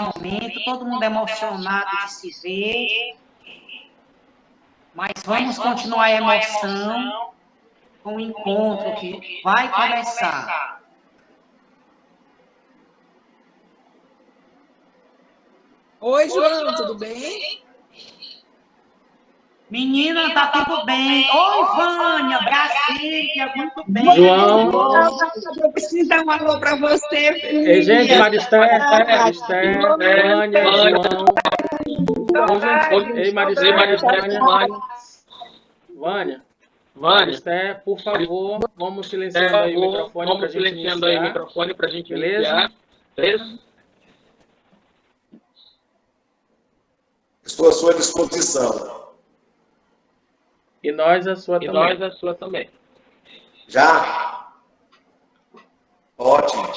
momento, todo mundo emocionado de se ver, mas vamos continuar a emoção com o encontro que vai começar. Oi, João, tudo bem? Menina, tá tudo bem. Oi, Vânia, Brasília, muito bem. João. Eu preciso dar um alô para você, filha. Ei, gente, Maristé, Vânia, João. Ei, Maristé, Vânia. Maristé, por favor, vamos silenciando aí o microfone para a gente iniciar. Beleza? Estou à sua disposição. E nós a sua também. Já? Ótimo.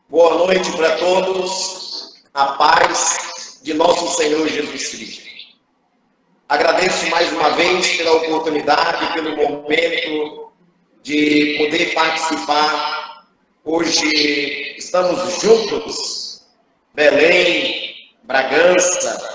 Boa noite para todos. A paz de nosso Senhor Jesus Cristo. Agradeço mais uma vez pela oportunidade, pelo momento de poder participar. Hoje estamos juntos, Belém, Bragança.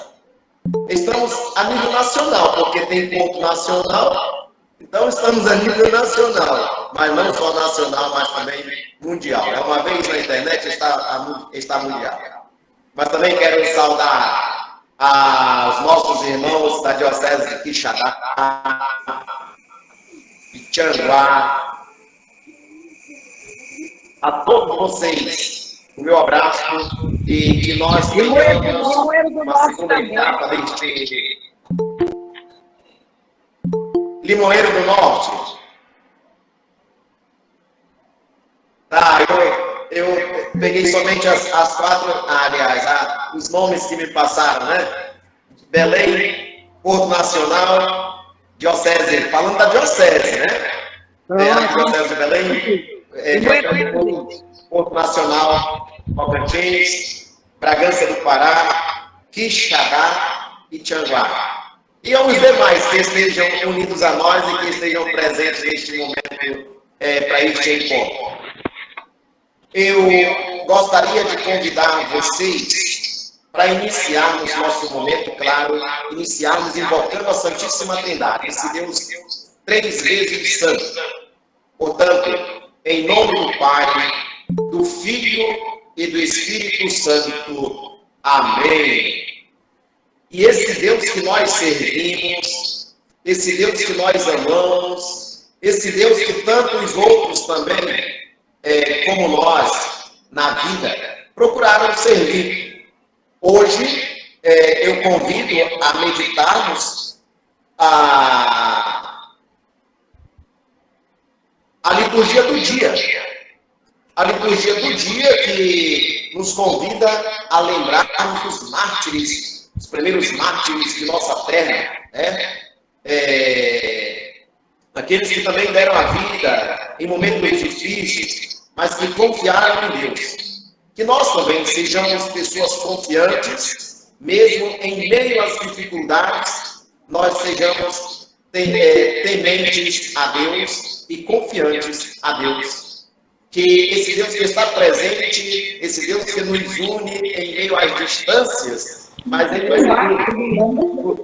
Estamos a nível nacional, porque tem ponto nacional, então estamos a nível nacional, mas não só nacional, mas também mundial. É uma vez na internet está mundial. Mas também quero saudar os nossos irmãos da Diocese de Quixadá, de Tianguá, a todos vocês. O meu abraço e que nós tenhamos uma segunda etapa deste Limoeiro do Norte. Tá, eu peguei somente as quatro, aliás, os nomes que me passaram, né? Belém, Porto Nacional, Diocese, falando da Diocese, né? A Diocese de Belém, Porto Nacional, Tocantins, Bragança do Pará, Quixadá e Tianguá. E aos demais que estejam unidos a nós e que estejam presentes neste momento para este encontro. Eu gostaria de convidar vocês para iniciarmos nosso momento, claro, iniciarmos invocando a Santíssima Trindade, esse Deus 3 vezes santo. Portanto, em nome do Pai, do Filho e do Espírito Santo. Amém. E esse Deus que nós servimos, esse Deus que nós amamos, esse Deus que tantos outros também, como nós, na vida, procuraram servir. Hoje, eu convido a meditarmos a liturgia do dia. A liturgia do dia que nos convida a lembrarmos dos mártires, os primeiros mártires de nossa terra, né? Aqueles que também deram a vida em momentos difíceis, mas que confiaram em Deus. Que nós também sejamos pessoas confiantes, mesmo em meio às dificuldades, nós sejamos tementes a Deus e confiantes a Deus. Que esse Deus que está presente, esse Deus que nos une em meio às distâncias, mas ele nos une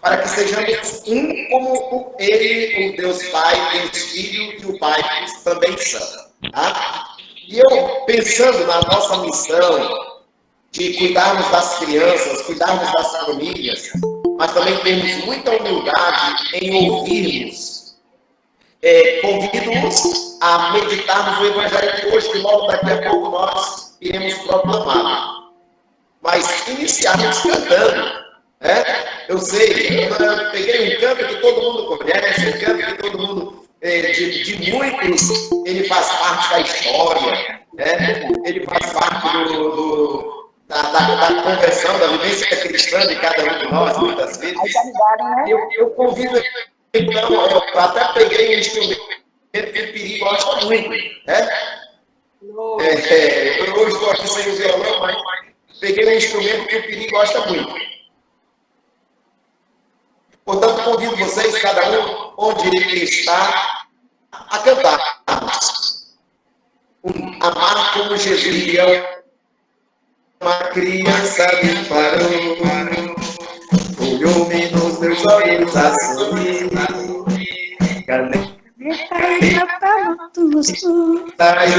para que sejamos um como ele, o Deus Pai, Deus Filho e o Pai também Santo. Tá? E eu, pensando na nossa missão de cuidarmos das crianças, cuidarmos das famílias, mas também temos muita humildade em ouvirmos. Convido-os a meditarmos o Evangelho de hoje, que logo daqui a pouco nós iremos proclamar. Mas iniciarmos cantando. Eu sei, eu peguei um canto que todo mundo conhece, um canto que todo mundo, de muitos, ele faz parte da história, ele faz parte da conversão, da vivência cristã de cada um de nós, muitas vezes. Eu convido, então, eu até peguei um instrumento que o Piri gosta muito, eu estou aqui sem o violão, mas peguei um instrumento que o Piri gosta muito. Portanto, convido vocês, cada um, onde ele está, a cantar um amar como Jesus. Uma criança me parou, olhou-me nos meus olhos a sorrir. Caneta e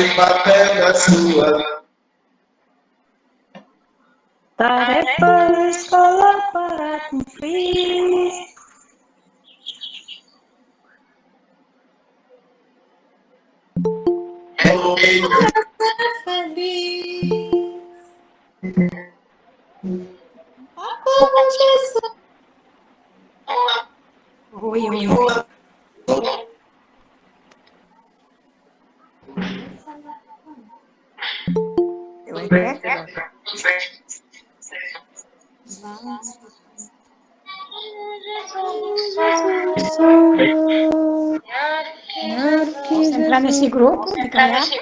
o papel na sua. Tarefa na escola para cumprir. Feliz. Como Jesus. Oi. Eu entrego. Entrar nesse grupo de Caiapa.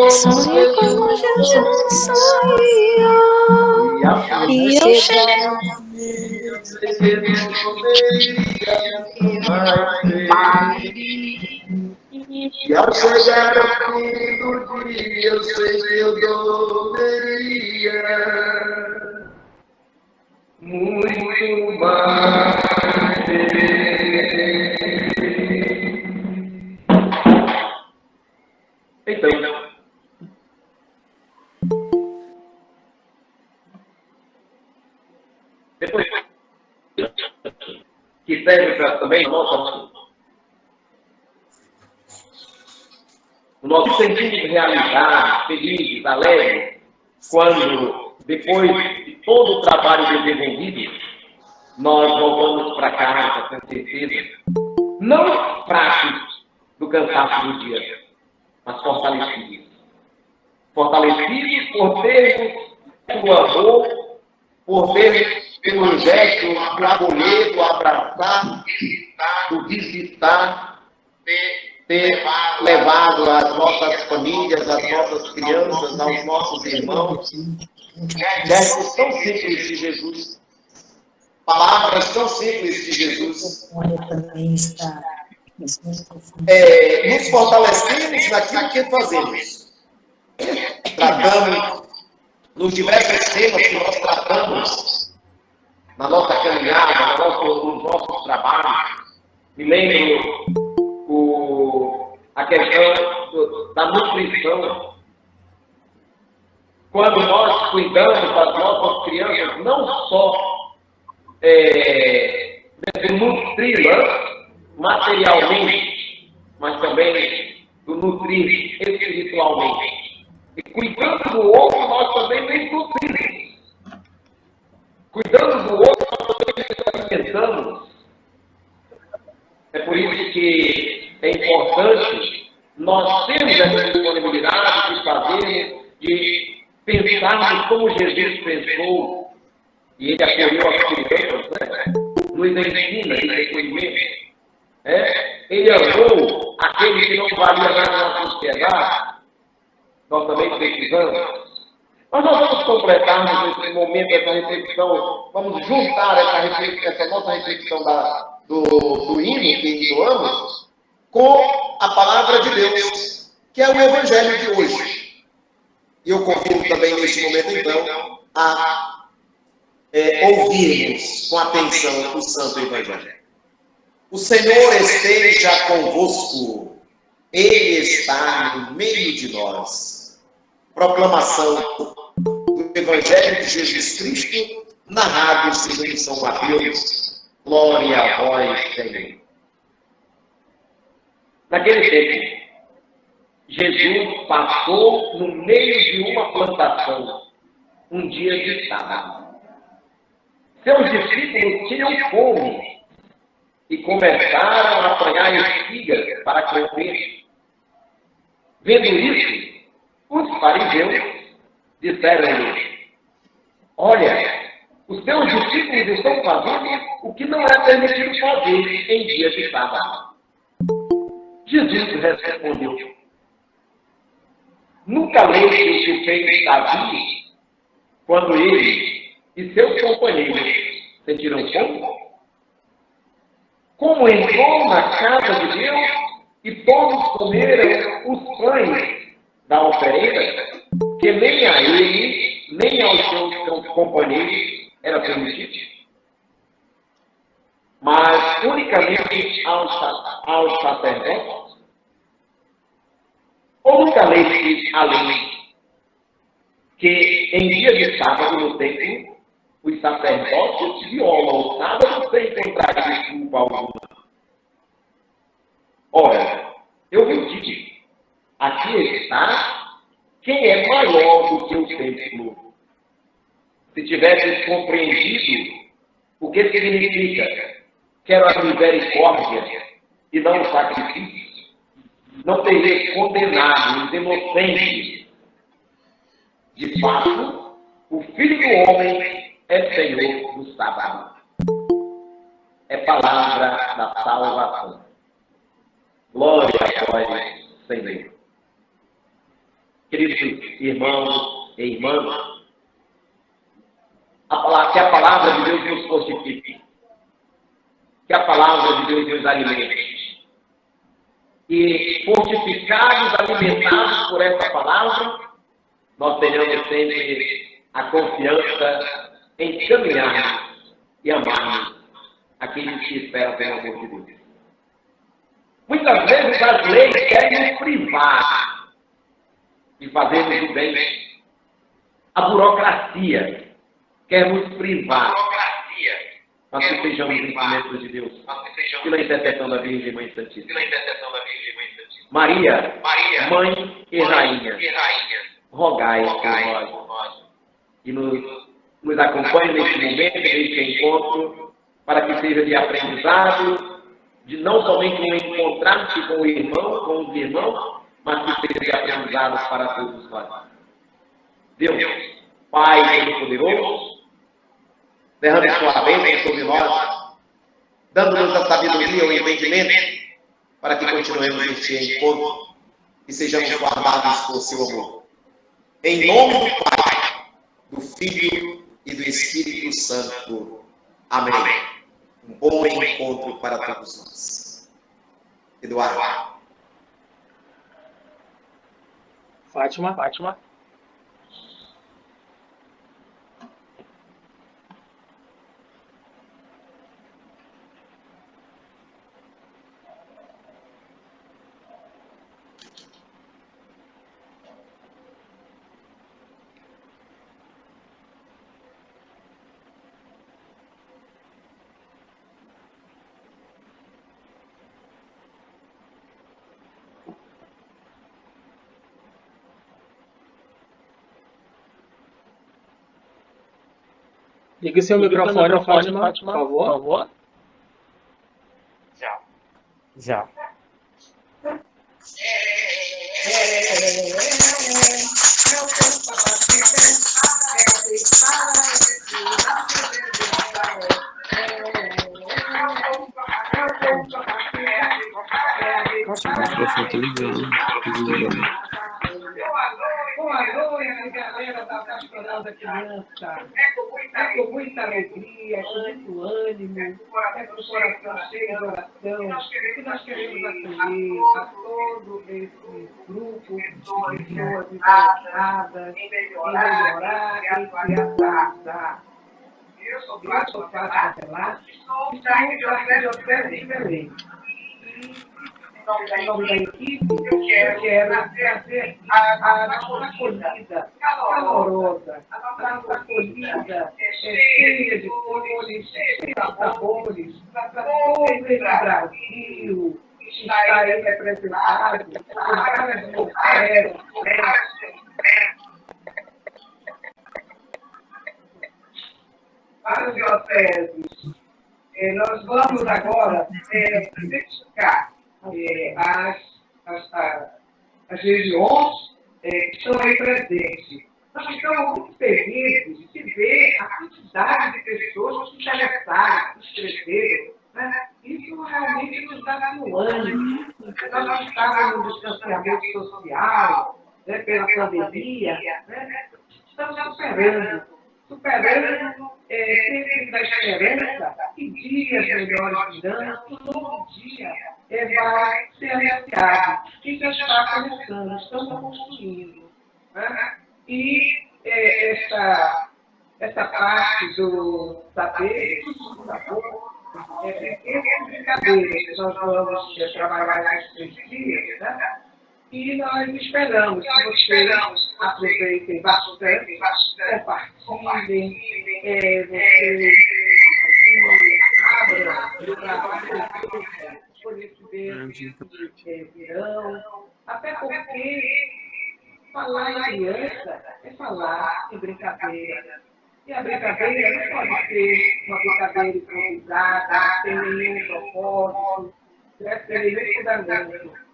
Sonhei como Jesus sonhou. E eu E ao chegar ao fim do dia, eu sei que eu dormiria muito mais. Então, depois que serve para também o nosso sentido de realizar, felizes, alegres, quando, depois de todo o trabalho desenvolvido, nós voltamos para casa com certeza, não fracos do cansaço do dia, mas fortalecidos. Fortalecidos por termos o amor, por termos pelo gesto do acolher, do abraçar, do visitar, ter levado às nossas famílias, às nossas crianças, aos nossos irmãos, gestos tão simples de Jesus, palavras tão simples de Jesus. Nos fortalecemos naquilo que fazemos. Tratamos nos diversos temas que nós tratamos na nossa caminhada, nos nossos trabalhos. Me lembro a questão da nutrição. Quando nós cuidamos das nossas crianças, não só de nutri-las materialmente, mas também do nutrir espiritualmente. E cuidando do outro, nós também nos nutrimos. Cuidando do outro, nós também nos alimentamos. É por isso que é importante nós termos essa disponibilidade de fazermos, de pensarmos como Jesus pensou, e ele acolheu as crianças, né? Nos ensina esse depoimento. Ele amou aquele que não valia nada na sociedade. Nós também precisamos Nós vamos completarmos esse momento, essa reflexão, vamos juntar essa nossa reflexão do hino que entoamos com a palavra de Deus, que é o Evangelho de hoje. E eu convido também neste momento, então, a ouvirmos com atenção o Santo Evangelho. O Senhor esteja convosco, Ele está no meio de nós. Proclamação do Evangelho de Jesus Cristo, narrado segundo São Mateus. Glória a vós, Senhor. Naquele tempo, Jesus passou no meio de uma plantação, um dia de sábado. Seus discípulos tinham fome e começaram a apanhar espigas para comer. Vendo isso, os fariseus disseram-lhe: olha, os teus discípulos estão fazendo o que não é permitido fazer em dia de sábado. Jesus respondeu: nunca leste o que fez Davi, quando ele e seus companheiros sentiram fome? Como entrou na casa de Deus e todos comeram os pães da oferenda, que nem a ele, nem aos seus companheiros era permitido, mas unicamente aos sacerdotes? Ou nunca leste a lei, que em dia de sábado no templo, os sacerdotes violam o sábado sem encontrar desculpa alguma? Ora, eu vos digo, aqui está quem é maior do que o templo. Se tivesses compreendido o que significa quero a misericórdia e não o sacrifício, não terias condenado os inocentes. De fato, o Filho do Homem é Senhor do sábado. É palavra da salvação. Glória a vós, Senhor. Queridos irmãos e irmãs, que a palavra de Deus nos fortifique, que a palavra de Deus nos alimente. E fortificados, alimentados por essa palavra, nós tenhamos sempre a confiança em caminharmos e amarmos aqueles que esperam pelo amor de Deus. Muitas vezes as leis querem nos privar de fazermos o bem. A burocracia quer nos privar, mas que sejamos instrumentos de Deus, pela intercessão da Virgem Mãe Santíssima. Maria, Mãe e Rainha, rogai por nós e nos acompanhe neste momento, neste encontro, para que seja de aprendizado, de não somente um encontrar-se com o irmão, com os irmãos, mas que seja de aprendizado para todos nós. Deus, Pai Todo-Poderoso, derrame sua bênção sobre nós, dando-nos a sabedoria e o entendimento, para que continuemos este encontro e sejamos guardados por seu amor. Em nome do Pai, do Filho e do Espírito Santo. Amém. Um bom encontro para todos nós. Eduardo. Fátima. Ligue seu microfone, Fátima, por favor. Já. O microfone tá ligando. Boa noite, galera. da pastoral da criança. É com muita alegria, com muito ânimo, é com o coração cheio de oração, que nós queremos acolher a todo esse grupo de pessoas interessadas em melhorar, em se atualizar. Eu sou Fátima Velar, estou da Arquidiocese de Belém. Em nome da equipe, eu quero trazer a nossa acolhida calorosa, a nossa acolhida cheia de cores, cheia de sabores, para todo esse Brasil que está aí representado por várias mulheres, várias dioceses. Nós vamos agora identificar as regiões que estão aí presentes. Nós ficamos muito felizes de ver a quantidade de pessoas que se interessaram, que se inscreveram. Né? Isso realmente nos dá um ânimo. Nós estávamos no distanciamento social, né, pela pandemia, né? Estamos superando sempre da esperança que dias melhores virão, que um novo dia vai ser anunciado, que já está começando, estamos construindo. Né? E essa parte do saber, essas brincadeiras que nós vamos trabalhar esses 3 dias, né? E nós esperamos que vocês aproveitem bastante, compartilhem, vocês abram para conhecimentos que virão, até porque falar em criança é falar em brincadeira. E a brincadeira não pode ser uma brincadeira improvisada, sem nenhum propósito, sem nenhum fundamento.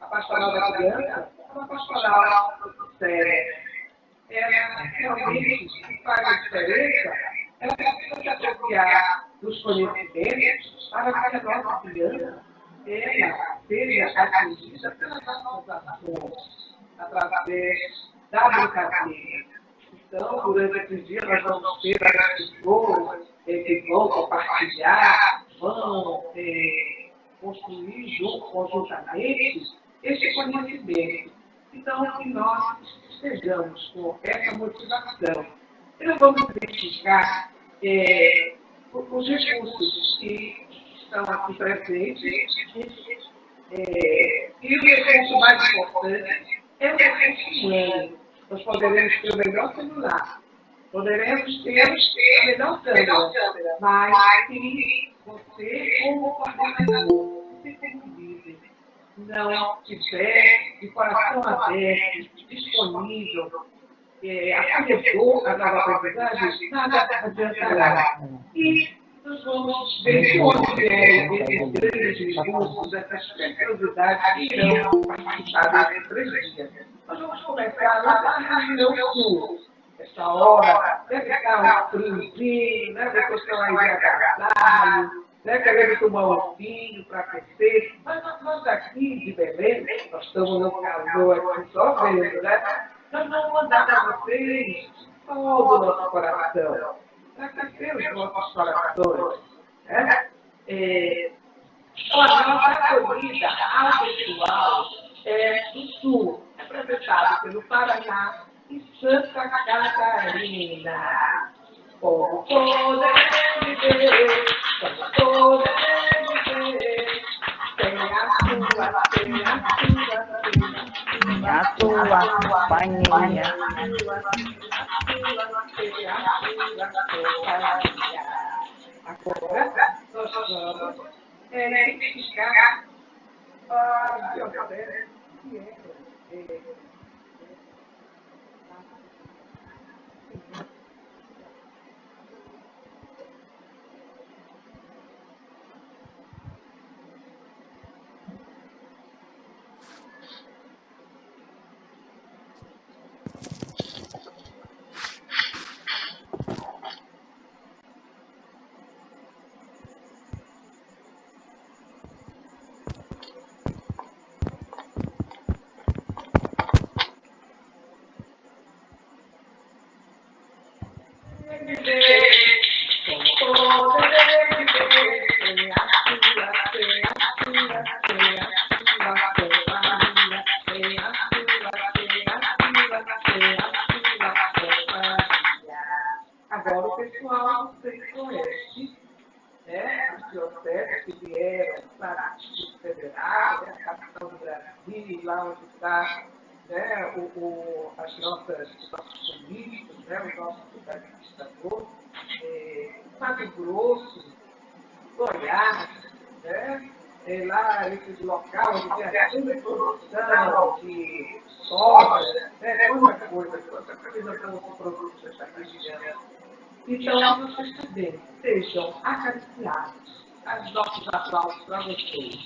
A pastoral da criança é uma pastoral séria. Ela realmente faz a diferença, ela precisa se apropriar dos conhecimentos para que a nossa criança seja atingida pelas nossas ações, através da brincadeira. Então, durante esses dias, nós vamos ter as pessoas que vão compartilhar, vão construir conjuntamente esse conhecimento. Então, que nós estejamos com essa motivação. E nós vamos identificar os recursos que estão aqui presentes. E o recurso mais importante é o recurso humano. Nós poderemos ter o melhor celular, poderemos ter a melhor câmera, mas se você, como coordenador, se convide, não tiver de coração aberto, disponível, acolhedor à nova aprendizagem, nada adiantará. E nós vamos ver de onde vierem esses grandes recursos, essas preciosidades que irão participar desses 3 dias. Nós vamos começar lá na região sul. Essa hora, deve estar um friozinho, né? Vocês estão aí de agasalho, né? Querendo tomar um vinho para aquecer. Mas nós aqui de Belém, nós estamos no calor aqui só vendo, né? Nós vamos mandar para vocês todo o nosso coração, para aquecer os nossos corações. Né? Então, a nossa acolhida ao pessoal do Sul, representado pelo Paraná e Santa Catarina. Como poder viver, como poder viver, sem a tua companhia. Agora, nós vamos identificar a diocese que é Agora o pessoal do Centro-Oeste, né, as dioceses que vieram para o Distrito Federal, né, a capital do Brasil, lá onde está, né, os nossos políticos, né, os nossos administradores, Mato Grosso, Goiás, né, lá esse local onde tem a grande produção de soja, né, quanta coisa para os produtos dessa região. Então, os estudantes sejam acariciados. As nossas aplausos para vocês.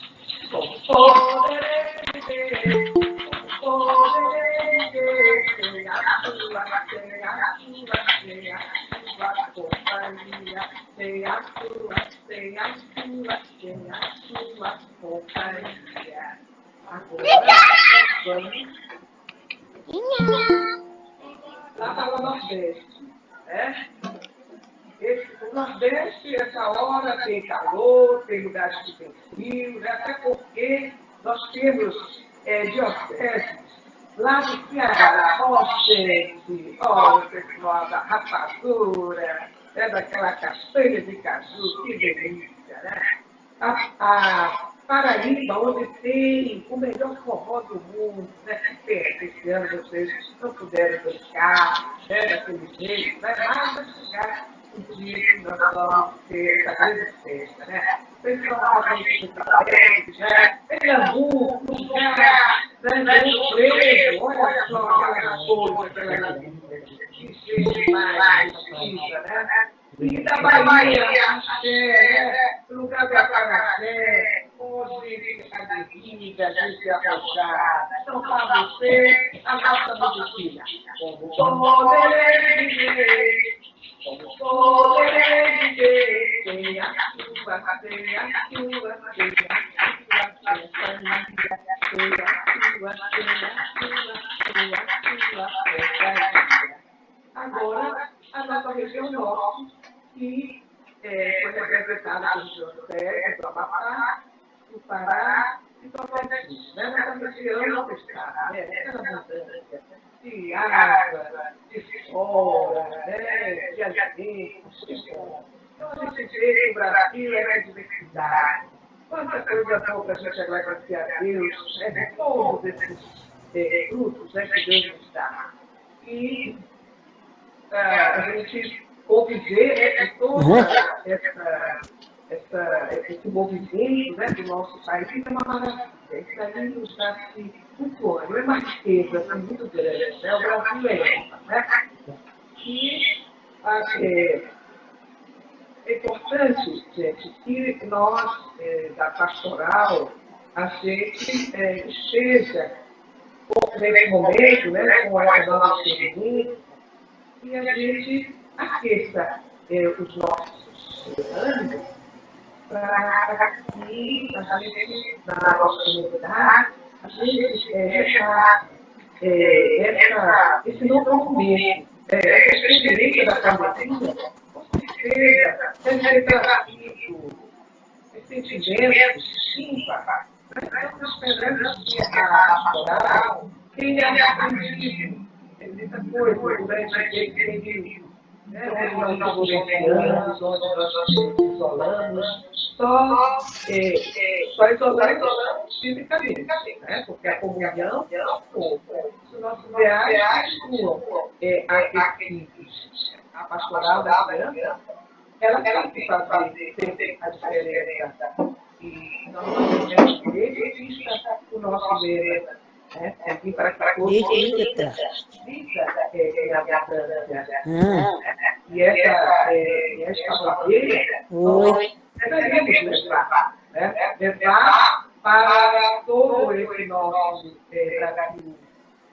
Com poder companhia. Agora, vamos lá para o Nordeste, né? O Nordeste, essa hora, tem calor, tem lugares que tem frio, né? Até porque nós temos dioceses lá do Ceará, Oxente, o pessoal da rapadura, daquela castanha de caju, que delícia, né? A Paraíba, onde tem o melhor forró do mundo, né? Que pena, esse ano vocês não puderam brincar, né? Daquele jeito, né? Mas vai chegar o dia que nós vamos ter essa grande festa, né? Pessoal, a gente já Pernambuco, lugar, né? Rio Preto, olha só aquela coisa, aquela que jeito mais precisa, né? E da Bahia, Axé, no lugar da Paraxé, hoje a bebida, a gente arrojada. Então, para você, a nossa musiquinha. Como poder viver, como poder viver, sem a chuva, sem a chuva, sem a companhia, sem a chuva, companhia. Agora, a nossa região norte, que foi representada por José, do Amapá, do Pará e do Tocantins. Nessa região não está, né? Essa abundância de água, de flora, né? De alimentos, de bom. Então, a gente vê que o Brasil é uma diversidade. Quanta coisa boa para a gente agradecer a Deus, né? Todos esses frutos, né, que Deus nos dá. E a gente conviver com todo esse movimento, né, do nosso país, é uma maravilha. Isso aí nos dá muito ânimo, é uma riqueza assim, muito grande. Né? O Brasil é isso, né? E é importante, gente, que nós, da pastoral, a gente esteja nesse momento, né, com essa nova experiência, e a gente aqueça os nossos ânimos para que a gente, na nossa comunidade, a gente esse novo momento, essa experiência da pandemia, com certeza, deve ser trazido sentimentos, símpa, estamos esperando que a pastoral tenha aprendido muita coisa durante aquele período, né, onde nós nos bloqueamos, onde nós nos isolamos, só isolamos fisicamente, né, porque a comunhão os nossos ideais continuam aquecidos. A pastoral da criança, ela tem que fazer a diferença. E nós devemos querer que exista o nosso lema, né? Aqui para que todos vida é a abundância. E essa bandeira nós deveríamos levar, né? Levar para todo esse nosso Brasil,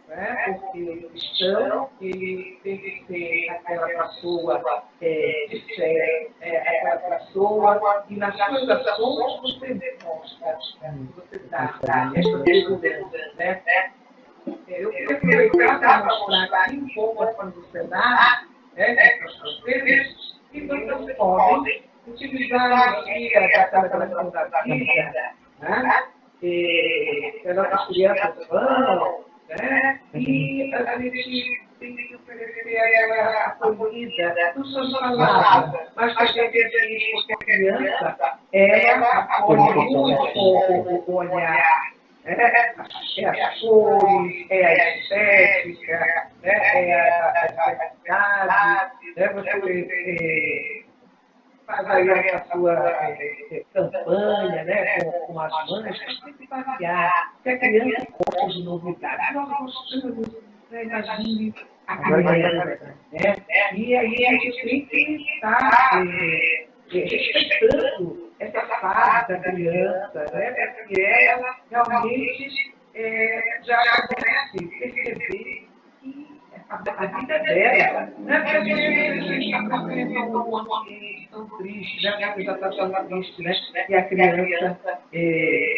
né? Porque o cristão, ele tem que ser aquela pessoa de fé, aquela pessoa que nas suas ações você demonstra, você dá essa segurança, né? Eu queria aproveitar para mostrar aqui um pouco a ação do Senado, essas coisas, e vocês podem utilizar aqui a celebração da vida, né? As nossas crianças vão, né? E a gente tem que oferecer aquela acolhida, não só de palavras, mas que a gente diz, porque a criança, ela acolhe muito o olhar. É as cores, é a estética, é a diversidade, né? Você faz aí a sua campanha, né, com as mães, mas tem que variar. Se a criança gosta de novidade, nós gostamos, né? Imagine a criança, né? E aí a gente tem que estar respeitando essa fase da criança, né? Porque ela realmente já começa a perceber que a vida dela, né? Porque às vezes a gente está vivendo um ambiente tão triste, né? A criança está tão triste, né? E a criança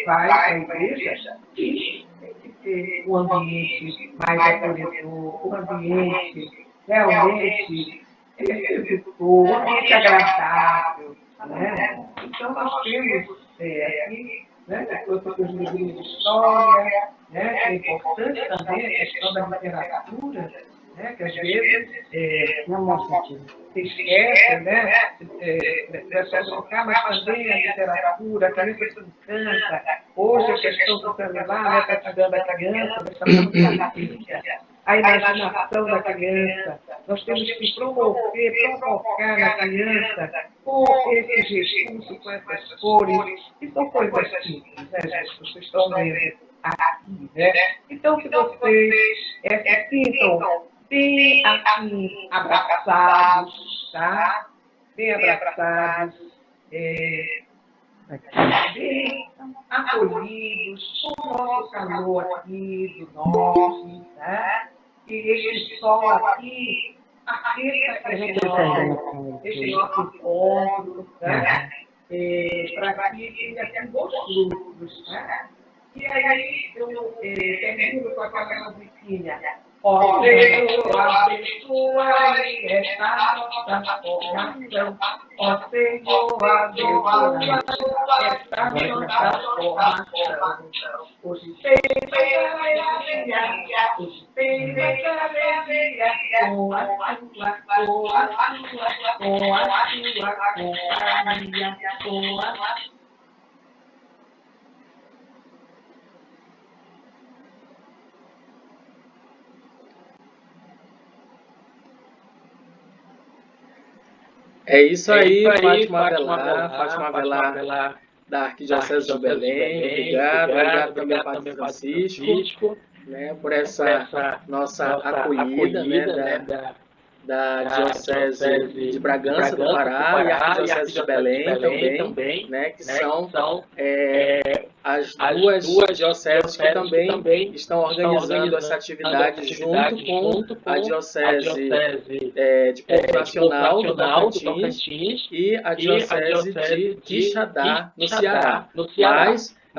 vai para a igreja e tem que ter um ambiente mais acolhedor, um ambiente realmente um ambiente agradável, né? Então nós temos aqui, né, os livros de história, né, é importante também a questão da literatura, né, que às vezes se esquece, né, é só trocar, mas também a literatura, a criança se encanta. Hoje a questão do celular está tirando a criança, a imaginação da criança. Nós temos que provocar na criança com esses recursos, com essas cores, que são coisas simples, né, gente? Vocês estão vendo aqui, né? Então, que vocês se sintam bem assim, abraçados, tá? Bem abraçados, bem acolhidos, com o nosso calor aqui do norte, né? E este sol aqui aqueça este nosso encontro, né? Para que tenha aqui bons frutos, né? E aí eu termino com aquela musiquinha. Ó Senhor, abençoa esta nossa formação. Ó Senhor, abençoa esta nossa formação. Hoje tem muita alegria, hoje tem muita alegria, com a sua companhia, com a É isso aí, Fátima Avelar, da Arquidiocese de Belém. Obrigado também ao Padre Francisco, né, por essa nossa acolhida, né, da Diocese de Bragança do Pará e a Arquidiocese de Belém também, né, que são as duas dioceses que também estão organizando essa atividade junto com a Diocese de Porto Nacional do Tocantins e a Diocese de Quixadá, no Ceará.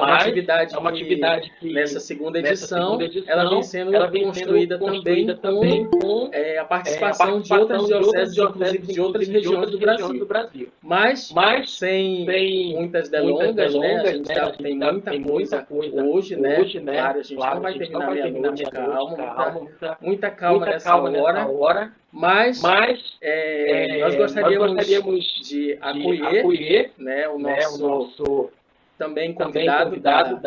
Mas é uma atividade que nessa segunda edição, ela vem sendo construída também com a participação de outras dioceses, inclusive de outras regiões do Brasil. Mas sem muitas delongas, né? A gente já tem muita coisa hoje, né? Claro, a gente não vai terminar meia-noite, muita calma nessa hora. Mas nós gostaríamos de acolher, né, o nosso também convidado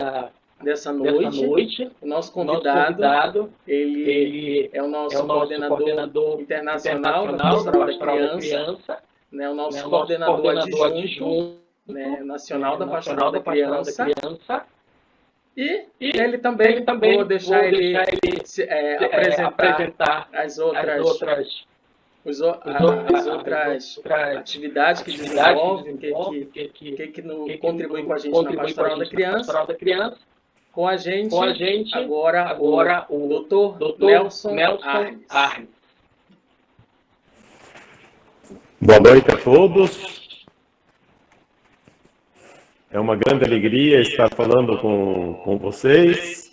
dessa noite. O nosso convidado, ele é o nosso coordenador internacional da Pastoral da Criança, né, o nosso coordenador adjunto, né, nacional da Pastoral da Criança. E ele também, vou deixar ele apresentar as outras atividades que desenvolvem, que contribuem com a gente na Pastoral da Criança. Com a gente agora o Dr. Nelson Arnes. Boa noite a todos. É uma grande alegria estar falando com vocês.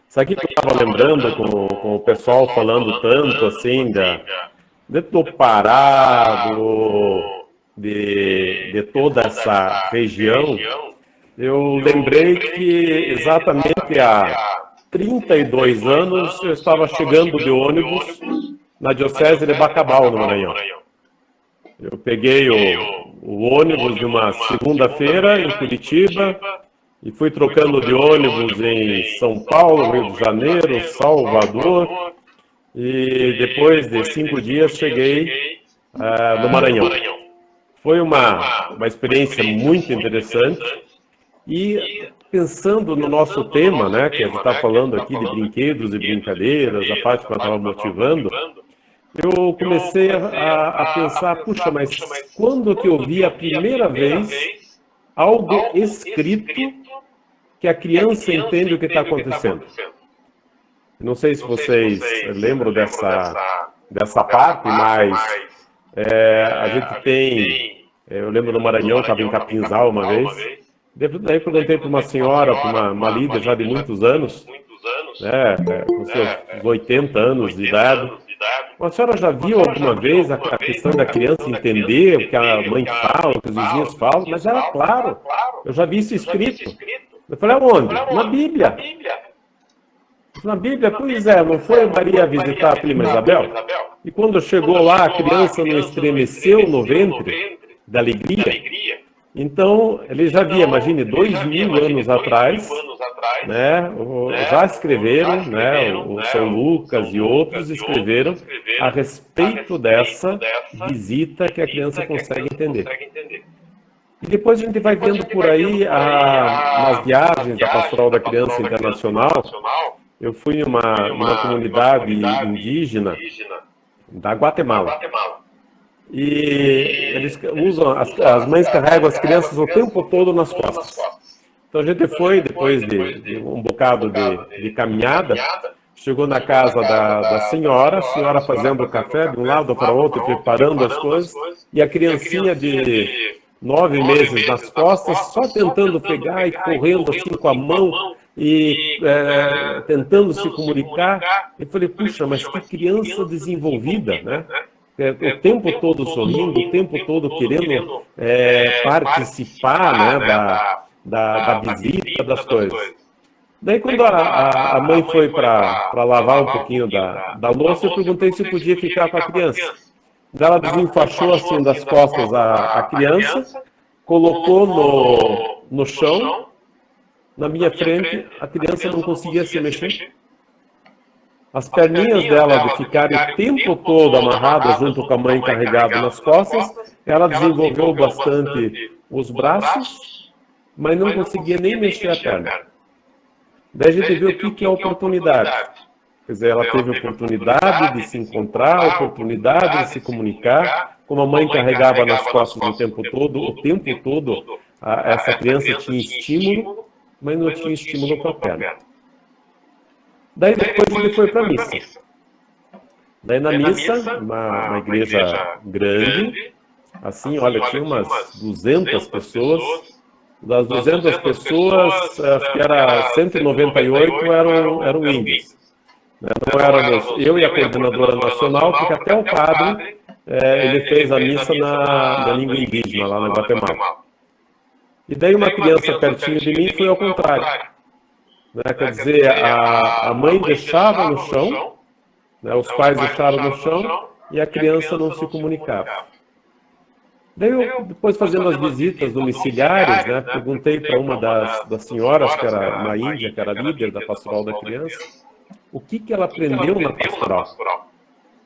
Sabe que eu estava lembrando com o pessoal falando tanto assim dentro do Pará, de toda essa região, eu lembrei que exatamente há 32 anos eu estava chegando de ônibus na Diocese de Bacabal, no Maranhão. Eu peguei o ônibus de uma segunda-feira em Curitiba e fui trocando de ônibus em São Paulo, Rio de Janeiro, Salvador, e depois de 5 dias cheguei no Maranhão. Foi uma experiência muito interessante. E pensando no nosso tema, né, que a gente está falando aqui de brinquedos e brincadeiras, a Fátima estava motivando, eu comecei a pensar, puxa, mas quando que eu vi a primeira vez algo escrito que a criança entende o que está acontecendo? Não sei se vocês lembram dessa parte, mas a gente tem, eu lembro no Maranhão, estava em Capinzal uma vez. Daí eu perguntei para uma senhora, para uma líder já de muitos anos, né, com seus 80 anos de idade, a senhora já viu alguma vez a questão da criança entender o que a mãe fala, o que os vizinhos falam? Mas era claro, eu já vi isso escrito. Eu falei, aonde? Na Bíblia. Na Bíblia, pois é, não foi Maria visitar a prima Isabel? E quando chegou lá, a criança não estremeceu no ventre da alegria? Então, ele já havia, imagine, 2000 anos atrás, né, já escreveram, né, o São Lucas e outros escreveram a respeito dessa visita que a criança consegue entender. E depois a gente vai vendo por aí, nas viagens da Pastoral da Criança Internacional, eu fui em uma comunidade indígena da Guatemala. E eles usam, as mães carregam as crianças o tempo todo nas costas. Então a gente foi, depois de um bocado de caminhada, chegou na casa da senhora, a senhora fazendo o café de um lado para o outro, preparando as coisas, e a criancinha de 9 meses nas costas, só tentando pegar e correndo assim com a mão, e tentando se comunicar. Eu falei, puxa, mas que criança desenvolvida, né? O tempo todo sorrindo, o tempo todo querendo participar, né, da visita, das coisas. Daí quando a mãe foi para lavar um pouquinho da louça, eu perguntei se podia ficar com a criança. Daí ela desenfaixou assim das costas a criança, colocou no chão, na minha frente, a criança não conseguia se mexer. As perninhas dela de ficarem o tempo todo amarradas junto com a mãe carregada nas costas, ela desenvolveu bastante os braços, mas não conseguia nem mexer a perna. Daí a gente viu o que é oportunidade. Quer dizer, ela teve a oportunidade de se encontrar, a oportunidade de se comunicar, como a mãe carregava nas costas o tempo todo, essa criança tinha estímulo, mas não tinha estímulo com a perna. Daí depois ele foi para a missa. Daí na missa, uma igreja grande, assim, olha, tinha umas 200 pessoas. Das 200 pessoas, acho que era 198 eram índios. Não éramos eu e a coordenadora nacional, porque até o padre, ele fez a missa na língua indígena, lá na Guatemala. E daí uma criança pertinho de mim foi ao contrário. Quer dizer, a mãe deixava no chão, né, os pais deixaram no chão, e a criança não se comunicava. Daí eu, depois fazendo as visitas domiciliares, né, perguntei para uma das senhoras, que era na Índia, que era líder da Pastoral da Criança, o que ela aprendeu na pastoral.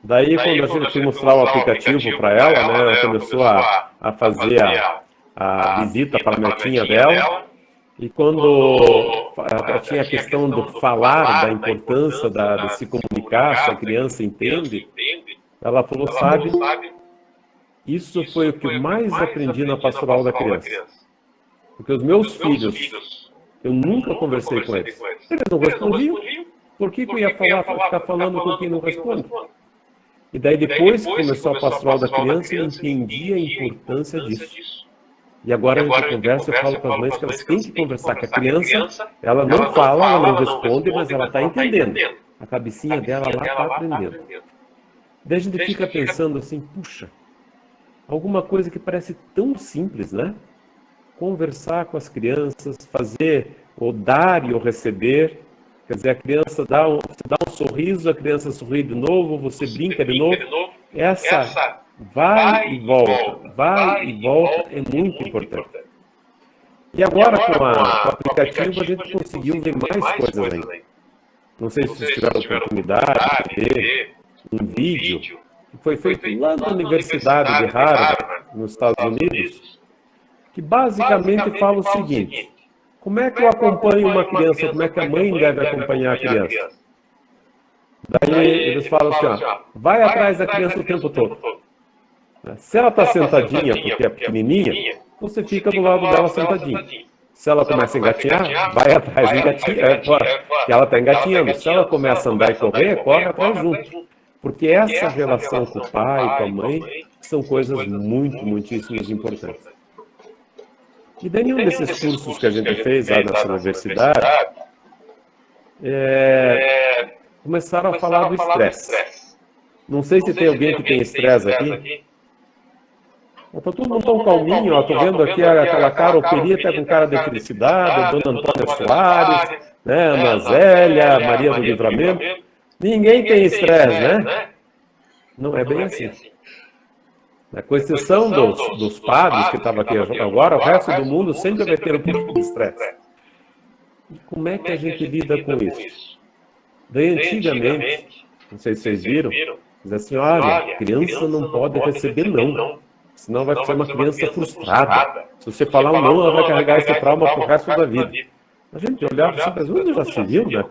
Daí, quando a gente foi mostrar o aplicativo para ela, né, ela começou a fazer a visita para a netinha dela. E quando tinha a questão do falar, da importância de se comunicar, se a criança entende, ela falou, sabe, isso foi o que eu mais aprendi na Pastoral da Criança. Porque os meus filhos, eu nunca conversei com eles. Eles não respondiam. Por que eu ia ficar falando com quem não responde? E daí depois que começou a Pastoral da Criança, eu entendi a importância disso. E agora a gente conversa, eu falo para as mães que elas têm que conversar com a criança, ela não fala, ela não responde, mas ela está entendendo. A cabecinha dela lá está aprendendo. Daí a gente fica pensando assim, puxa, alguma coisa que parece tão simples, né? Conversar com as crianças, fazer ou dar e ou receber. Quer dizer, a criança dá um sorriso, a criança sorri de novo, você brinca de novo. Essa vai e volta é muito importante. E agora, com o aplicativo, a gente conseguiu ver mais coisas ainda. Não sei se vocês tiveram a oportunidade de ver um vídeo que foi feito lá na Universidade de Harvard, nos Estados Unidos, que basicamente fala o seguinte: como é que eu acompanho uma criança, como é que a mãe deve acompanhar a criança? Daí eles falam assim, ó, vai atrás da criança o tempo todo. Se ela está sentadinha porque é pequenininha, você fica do lado dela sentadinha. Se ela começa a engatinhar, vai atrás e engatinha, que ela está engatinhando. Se ela começa a andar e correr, corre atrás junto. Porque essa relação com o pai, com a mãe, são coisas muitíssimas importantes. E daí um desses cursos que a gente fez lá nessa universidade, começaram a falar do estresse. Não sei se tem alguém que tem estresse aqui. Está todo mundo tão calminho, ó. Tô vendo aqui aquela cara, o Perita com cara de felicidade, Dona Antônia Soares, né, Ana Zélia, Maria do Livramento. Ninguém tem estresse, né? Não é bem assim. Com exceção dos padres que estavam aqui agora, o resto do mundo sempre vai ter um pouco de estresse. E como é que a gente lida com isso? Daí, antigamente, não sei se vocês viram, diz assim, olha, a criança não pode receber não, senão vai ser uma criança frustrada. Se você falar um não, ela vai carregar esse trauma pro resto da vida. A gente olhava assim, mas onde já se viu, né?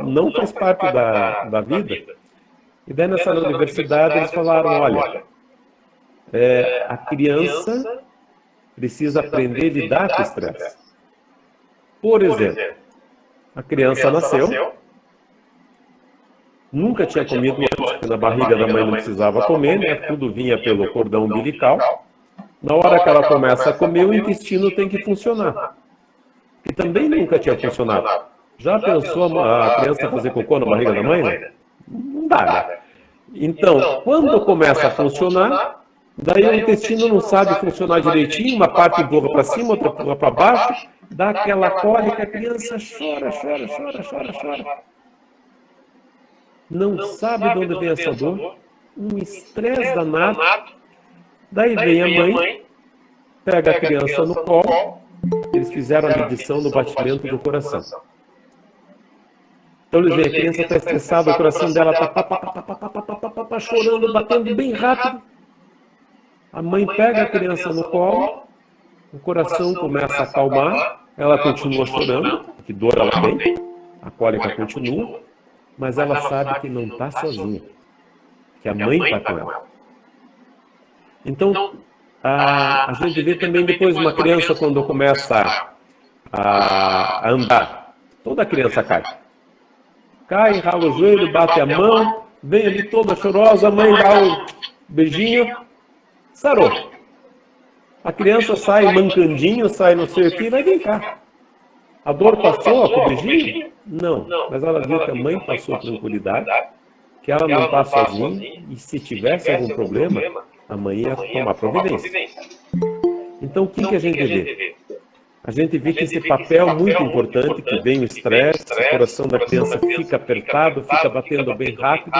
Não faz parte da vida. E daí, nessa universidade, eles falaram, olha, a criança precisa aprender a lidar com o estresse. Por exemplo, a criança nasceu, nunca tinha comido antes, porque na barriga da mãe não precisava comer, né? Tudo vinha pelo cordão umbilical. Na hora que ela começa a comer, o intestino tem que funcionar. Que também nunca tinha funcionado. Já pensou a criança fazer cocô na barriga da mãe? Né? Não dá, né? Então, quando começa a funcionar, daí o intestino não sabe funcionar direitinho, uma parte empurra para cima, outra empurra para baixo, dá aquela cólica, a criança chora. Não sabe de onde vem essa dor, um estresse danado. Daí vem a mãe, pega a criança no colo, eles fizeram a medição do batimento do coração. Então eles veem, a criança está estressada, o coração dela está chorando, batendo bem rápido. A mãe pega a criança no colo, o coração começa a acalmar, ela continua chorando, que dor ela tem, a cólica continua, mas ela sabe que não está sozinha, que a mãe está com ela. Então, a gente vê também depois uma criança quando começa a andar, toda criança cai. Cai, rala o joelho, bate a mão, vem ali toda chorosa, a mãe dá um beijinho, sarou. A criança sai mancandinho, sai não sei o que, vai vir cá. A dor passou com o beijinho? Não, mas ela viu que a mãe passou tranquilidade, que ela não está sozinha, e se tivesse algum problema, a mãe ia tomar providência. Então, o que a gente vê? A gente vê que esse papel muito importante, que vem o estresse, o coração da criança fica apertado, fica batendo bem rápido,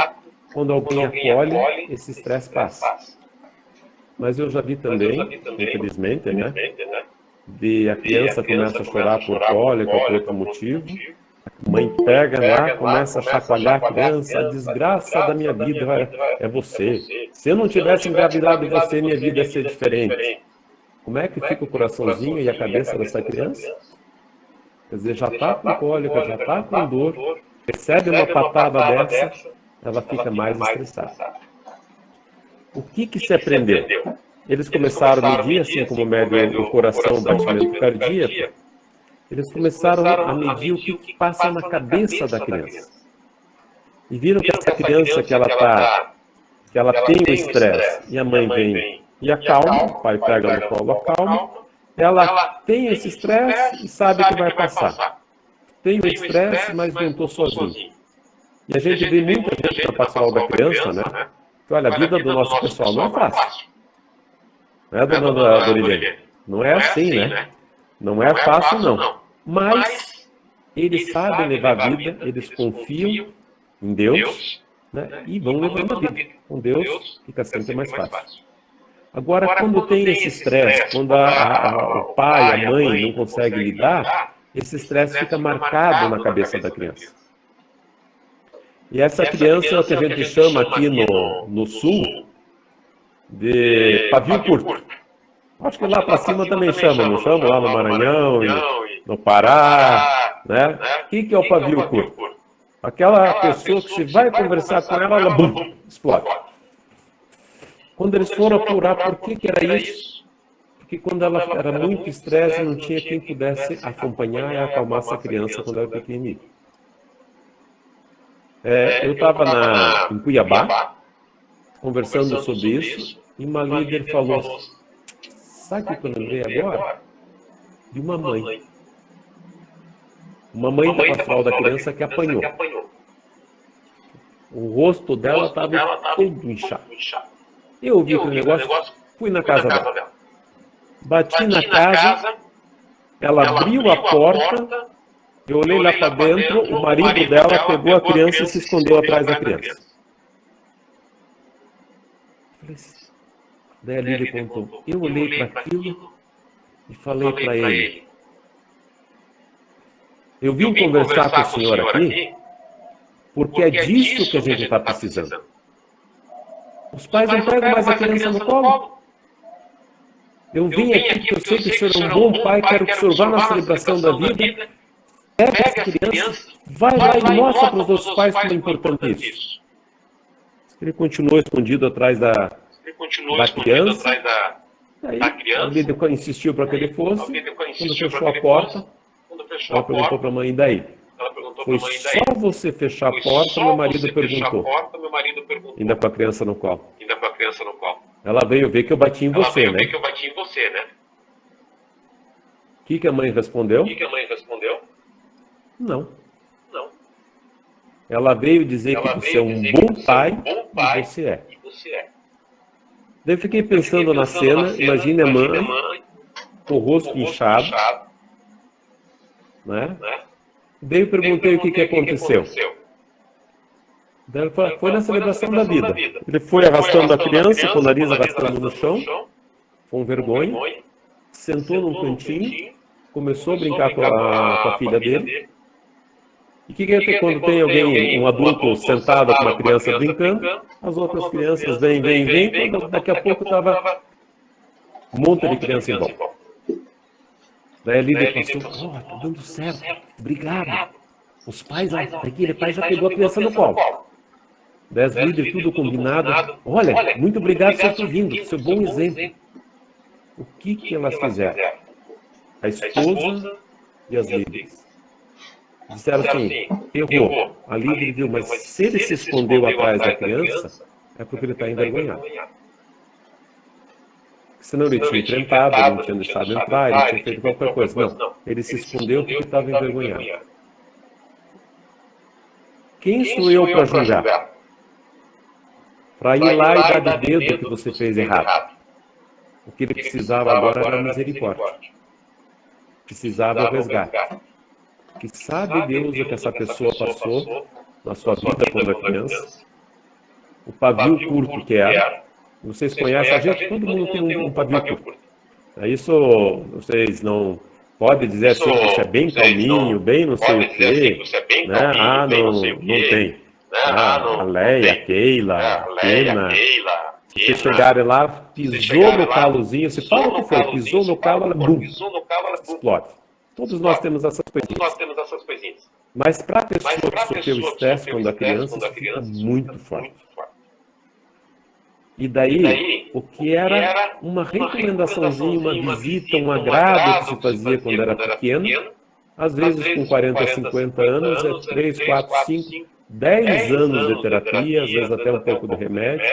quando alguém acolhe, esse estresse passa. Mas eu já vi também, infelizmente, né, de a criança começa a chorar por cólica ou por outro motivo, a mãe pega lá, começa a chacoalhar a criança, a desgraça da minha vida é você. Se eu não tivesse engravidado de você, minha vida ia ser diferente. Como é que fica o coraçãozinho e a cabeça dessa criança? Quer dizer, já está com cólica, já está com dor, recebe uma patada dessa, ela fica mais estressada. O que se aprendeu? Eles começaram a medir, assim como mede o coração, o batimento cardíaco, eles começaram a medir o que passa na cabeça da criança. E viram que essa criança que ela tem o estresse, e a mãe vem e acalma, o pai pega no colo, acalma, ela tem esse estresse e sabe que vai passar. Tem o estresse, mas não estou sozinho. E a gente vê muita gente na pastoral da criança, né? Porque, olha, a vida do nosso pessoal não é fácil. Não é, dona Dorilene? Não é assim, né? Não é fácil, não. Mas eles sabem levar a vida, eles confiam em Deus, né? E vão levando a vida. Com Deus fica sempre mais fácil. Agora, quando tem esse estresse, quando o pai, a mãe não conseguem lidar, esse estresse fica marcado na cabeça da criança. E essa criança é o que a gente chama aqui no sul de pavio curto. Acho que lá para cima também chama, não chama? Lá no Maranhão e no Pará, né? O que é o pavio curto? Aquela pessoa que se vai conversar com ela, ela bum, explode. Quando eles foram apurar por que era isso, porque quando ela era muito estresse, não tinha quem pudesse acompanhar e acalmar essa criança quando era pequenininha. Eu estava em Cuiabá, conversando sobre isso, e uma líder falou, sabe o que eu lembrei agora? De uma mãe. Uma mãe está com a fralda da criança que apanhou. O rosto dela estava todo inchado. Eu ouvi aquele negócio, fui na casa dela. Bati na casa, ela abriu a porta, eu olhei lá para dentro, o marido dela pegou a criança e se escondeu atrás da criança. Daí a Lídia contou, eu olhei para aquilo e falei para ele, eu vim conversar com o senhor aqui, porque é disso que a gente está precisando. Os pais não pegam mais a criança no colo. Eu vim aqui porque eu sei que o senhor é um bom pai, quero que o senhor vá na celebração da vida, pega essa criança, vai lá e mostra para os outros pais como é importante isso. Ele continuou escondido atrás da criança. Aí a Lídia insistiu para que ele fosse. Quando fechou a porta, ela perguntou para a mãe, e daí? Foi só você fechar a porta, meu marido perguntou. Ainda com a criança no colo. Ela veio ver que eu bati em você, né? O que a mãe respondeu? Não. Ela veio dizer que você é um bom pai e você é. Daí eu fiquei pensando na cena, imagine a mãe com o rosto inchado, né? Daí eu perguntei o que aconteceu. Daí ela foi na celebração da vida. Ele foi arrastando a criança, com o nariz arrastando no chão, com vergonha, sentou num cantinho, começou a brincar com a filha dele. E o que é quando tem alguém, um adulto sentado com uma criança brincando, as outras crianças vêm, quando daqui a pouco estava um monte de criança em volta. Daí a Lídia passou, tá dando certo, obrigado. Os pais, aquele pai já pegou a criança no colo. Daí as líderes, tudo combinado, olha, muito obrigado por ter vindo, seu bom exemplo. O que elas fizeram? A esposa e as líderes disseram assim, errou. A líder viu, mas se ele se escondeu atrás da criança, é porque ele está envergonhado. Senão ele tinha enfrentado, ele não tinha deixado entrar, ele tinha feito qualquer coisa. Não, ele se escondeu porque estava envergonhado. Quem sou eu para julgar? Para ir lá e dar de dedo que você fez errado. O que ele precisava agora era misericórdia. Precisava o resgate. Que sabe Deus o que essa pessoa passou na sua vida quando era criança. O pavio curto que era. Vocês conhecem a gente, todo mundo tem um pavio curto. Isso vocês não podem dizer assim, que você é bem calminho, bem não sei o quê. Né? Não tem. A Leia, a Keila, a Kena. Se vocês chegarem lá, pisou no calozinho, você fala o que foi, pisou no calo, ela bum, explode. Todos nós temos essas coisinhas. Mas para a pessoa que sofreu estresse quando a criança, isso fica muito forte. E daí, o que era uma recomendaçãozinha, uma visita, um agrado que se fazia quando era pequeno, às vezes com 40, 50 anos, é 3, 4, 5, 10 anos de terapia, às vezes até um pouco de remédio,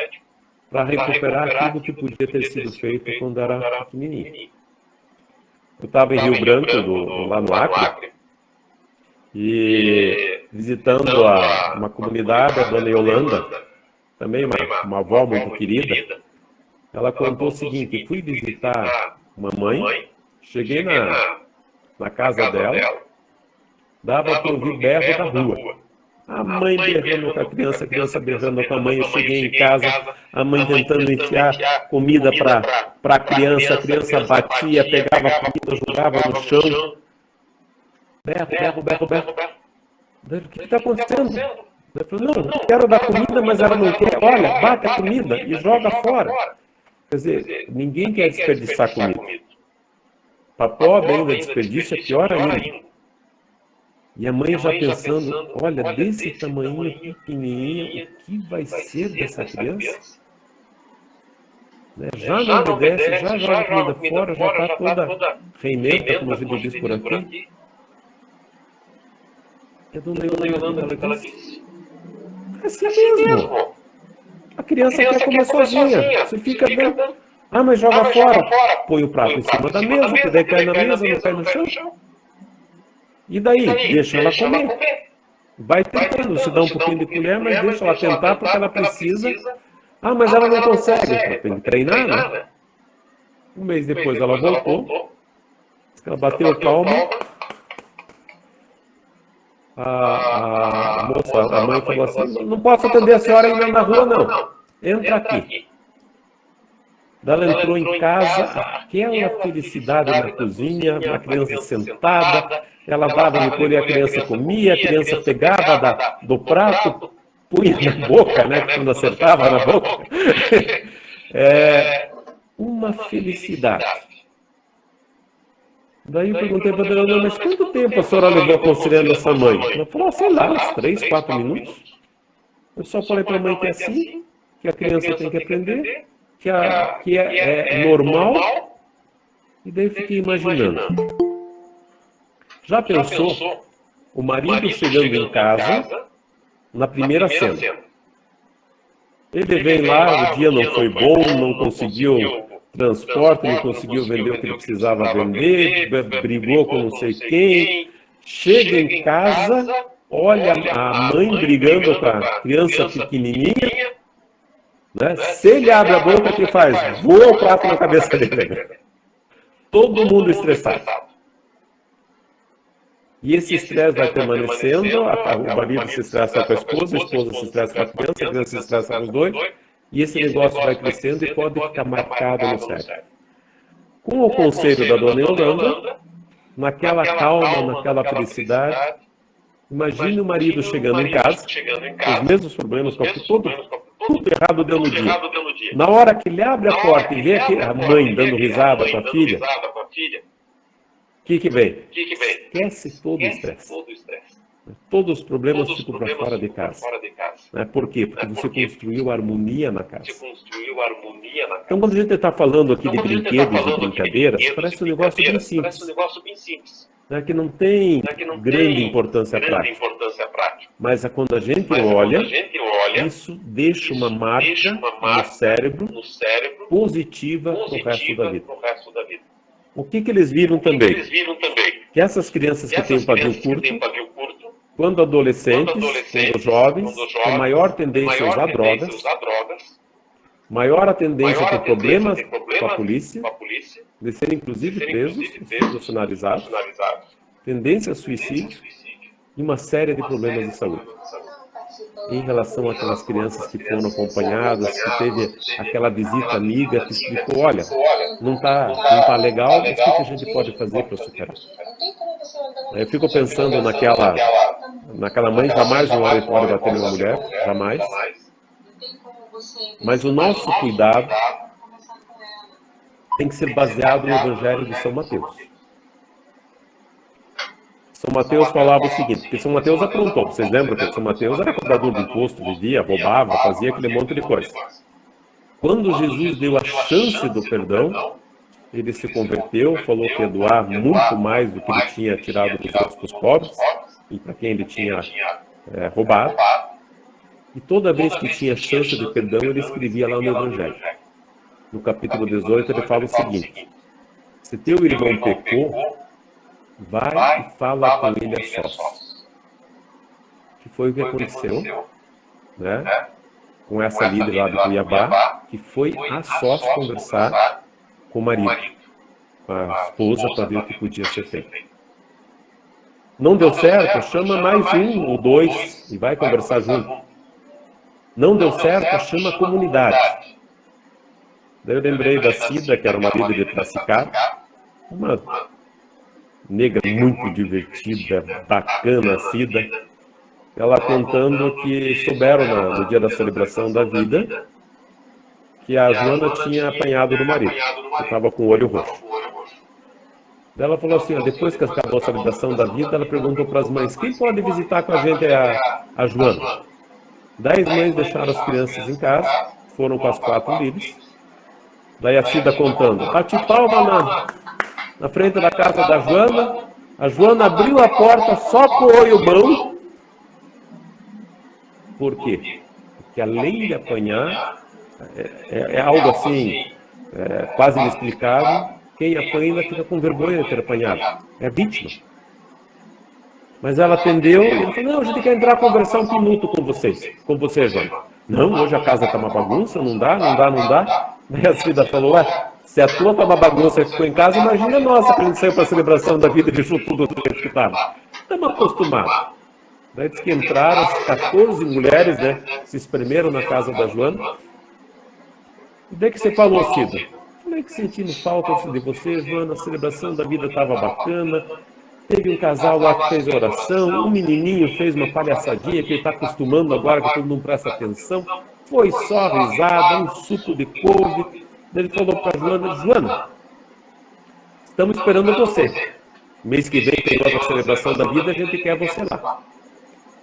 para recuperar aquilo que podia ter sido feito quando era pequenininho. Eu estava em Rio Branco, lá no Acre, e visitando uma comunidade, a dona Yolanda, também uma avó muito querida, ela contou o seguinte: fui visitar uma mãe, cheguei na casa dela, dava para ouvir berro da rua. A mãe berrando com a criança berrando com a mãe. Eu cheguei em casa, a mãe tentando enfiar comida para a criança batia, pegava a comida, jogava no chão. Berro. O que está acontecendo? Eu falei, não quero dar comida, mas ela não quer. Olha, bate a comida e joga fora. Quer dizer, ninguém quer desperdiçar comida. Para pobre ainda, desperdício é pior ainda. E a mãe já pensando, olha, desse tamanho pequenininho, o que vai ser dessa criança? Né? Já não obedece, já joga comida fora, já está toda reimenta, como a gente diz por aqui. E a dona Yolanda, ela disse, é assim mesmo. A criança quer comer sozinha, você fica dentro. Ah, mas joga fora. Põe o prato em cima da mesa, que daí cai na mesa, não cai no chão. E daí? Deixa ela comer. Vai tentando, se dá um pouquinho de colher, mas deixa ela tentar porque ela precisa. Ah, mas ela não consegue. Ela tem que treinar, né? Um mês depois ela voltou. Ela bateu palma. A moça, a mãe falou assim, não posso atender a senhora ainda na rua, não. Entra aqui. Ela entrou em casa, aquela felicidade na cozinha, a criança sentada, ela dava de colher, a criança comia, a criança pegava do prato, punha na boca, né, quando acertava na boca. Uma felicidade. Daí eu perguntei para a dona Ana, mas quanto tempo a senhora levou aconselhando essa mãe? Ela falou, sei lá, uns 3, 4 minutos. Eu só falei para a mãe que é assim, que a criança tem que aprender, que é normal, e daí eu fiquei imaginando. Já pensou o marido chegando em casa na primeira cena? Ele vem lá, o dia não foi bom, não conseguiu transporte, não conseguiu vender o que ele precisava vender, brigou com não sei quem, chega em casa, olha a mãe brigando com a criança pequenininha, né? Se ele abre a boca, o que faz? Voa o prato na cabeça dele. Todo mundo estressado. E esse estresse vai permanecendo, o marido se estressa com a esposa se estressa com a criança se estressa com os dois, e esse negócio vai crescendo e pode ficar marcado no cérebro. Com o conselho da dona Yolanda, naquela calma, naquela felicidade, imagine o marido chegando em casa, com os mesmos problemas, tudo errado deu no dia. Na hora que ele abre a porta e vê a mãe dando risada com a filha, o que vem? Esquece todo o estresse. Todos os problemas ficam para fora de casa. Por quê? Porque você construiu harmonia na casa. Então, quando a gente está falando aqui de brinquedos e brincadeiras, parece um negócio bem simples. Que não tem grande importância prática. Mas quando a gente olha, isso deixa uma marca no cérebro positiva para o resto da vida. O que eles viram também? Que essas crianças que têm o pavio curto, quando adolescentes, quando jovens, têm maior tendência a usar drogas, maior a tendência a ter problemas com a polícia, de serem inclusive presos, sendo sinalizados, tendência a suicídio e uma série de problemas de saúde. Em relação àquelas crianças que foram acompanhadas, que teve aquela visita amiga que explicou, olha, não tá legal, mas o que a gente pode fazer para superar? Eu fico pensando naquela mãe, jamais um homem pode bater numa mulher, jamais. Mas o nosso cuidado tem que ser baseado no Evangelho de São Mateus. São Mateus falava o seguinte, porque São Mateus aprontou. Vocês lembram que São Mateus era cobrador de imposto, vivia, roubava, fazia aquele monte de coisa. Quando Jesus deu a chance do perdão, ele se converteu, falou que ia doar muito mais do que ele tinha tirado dos outros para os pobres, e para quem ele tinha roubado. E toda vez que tinha chance de perdão, ele escrevia lá no Evangelho. No capítulo 18, ele fala o seguinte, se teu irmão pecou, vai e fala com ele a sós. Que foi o que aconteceu, né? com essa líder lá de Cuiabá, que foi a sós conversar com o marido, com a esposa, para ver o que podia ser feito. Não deu certo? Chama mais um ou dois e vai conversar junto. Não deu certo? Chama a comunidade. Daí eu lembrei da Cida, que era uma líder de Piracicaba, uma negra muito divertida, bacana, a Cida. Ela contando que souberam no dia da celebração da vida que a Joana tinha apanhado do marido, que estava com o olho roxo. Ela falou assim, ó, depois que acabou a celebração da vida, ela perguntou para as mães, quem pode visitar com a gente a Joana? 10 mães deixaram as crianças em casa, foram com as 4 líderes. Daí a Cida contando, bate palma na frente da casa da Joana, a Joana abriu a porta só com o olho bom. Por quê? Porque além de apanhar, é algo assim, quase inexplicável, quem apanha ainda fica com vergonha de ter apanhado. É vítima. Mas ela atendeu e ele falou, não, a gente quer entrar a conversar um minuto com vocês. Com você, Joana. Não, hoje a casa está uma bagunça, não dá. Daí a Cida falou, se a tua está uma bagunça e ficou em casa, imagina a nossa, que a gente saiu para a celebração da vida e deixou tudo do jeito que estava. Estamos acostumados. Daí diz que entraram as 14 mulheres, né, se espremeram na casa da Joana. E daí que você falou, Cida? Falei que sentindo falta de você, Joana, a celebração da vida estava bacana. Teve um casal lá que fez oração, um menininho fez uma palhaçadinha que ele está acostumando agora, que todo mundo presta atenção. Foi só risada, um suco de couve. Daí ele falou para a Joana, estamos esperando você. Mês que vem tem outra celebração da vida, a gente quer você lá.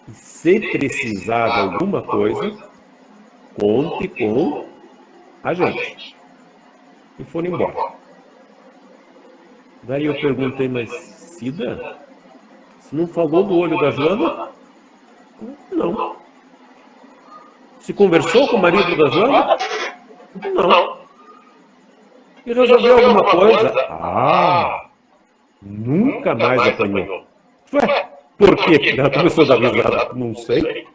Se precisar de alguma coisa, conte com a gente. E foram embora. Daí eu perguntei, mas Cida, você não falou do olho da Joana? Não. Se conversou com o marido da Joana? Não. E resolveu alguma coisa? Nunca mais apanhou. Ué, por quê? Ela começou a dar risada. Não sei.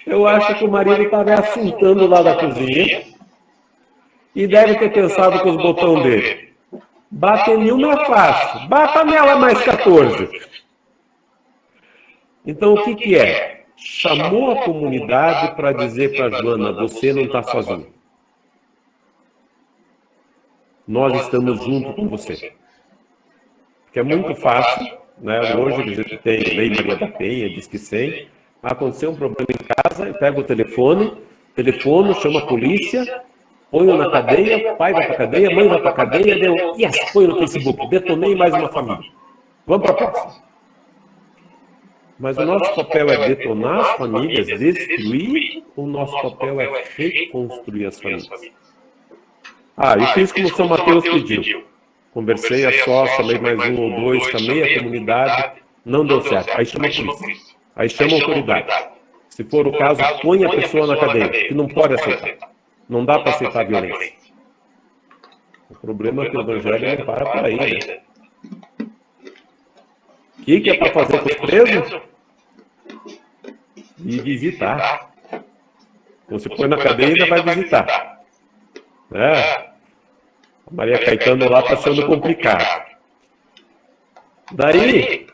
Eu acho que o marido estava assentando lá da cozinha e deve ter pensado com os botões dele. Bater em uma é fácil, bata nela mais 14. Então o que é? Chamou a comunidade para dizer para a Joana, você não está sozinho. Nós estamos junto com você. Porque é muito fácil, né? Hoje a gente tem Lei Maria da Penha, diz que 100. Aconteceu um problema em casa, eu pego o telefone, chama a polícia, ponho na cadeia, pai vai para a cadeia, mãe vai para a cadeia, deu, yes, põe no Facebook, detonei mais uma família. Vamos para a próxima. Mas o nosso papel é detonar as famílias, destruir, o nosso papel é reconstruir as famílias. Eu fiz como São Mateus pediu. Conversei a sós, chamei mais um ou dois, chamei a comunidade, não deu certo. Aí chama a polícia, aí chama a autoridade. Se for o caso, põe a pessoa na cadeia, que não pode aceitar. Não dá para aceitar a violência. O problema é que o evangelho não para por aí, né? O que é para fazer com os presos? E visitar. Então, se põe na cadeia, ainda vai visitar. A Maria Caetano lá está achando complicado. Daí,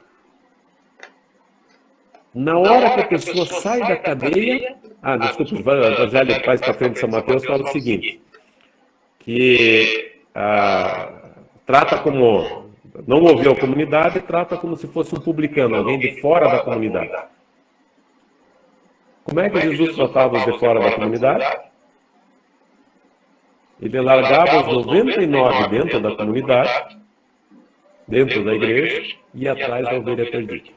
na hora que a pessoa sai da cadeia... desculpa, o Evangelho faz para frente de São Mateus fala o seguinte, que trata como... Não ouviu a comunidade, trata como se fosse um publicano, alguém de fora da comunidade. Como é que Jesus tratava os de fora da comunidade? Ele largava os 99 dentro da comunidade, dentro da igreja, e ia atrás da ovelha perdida.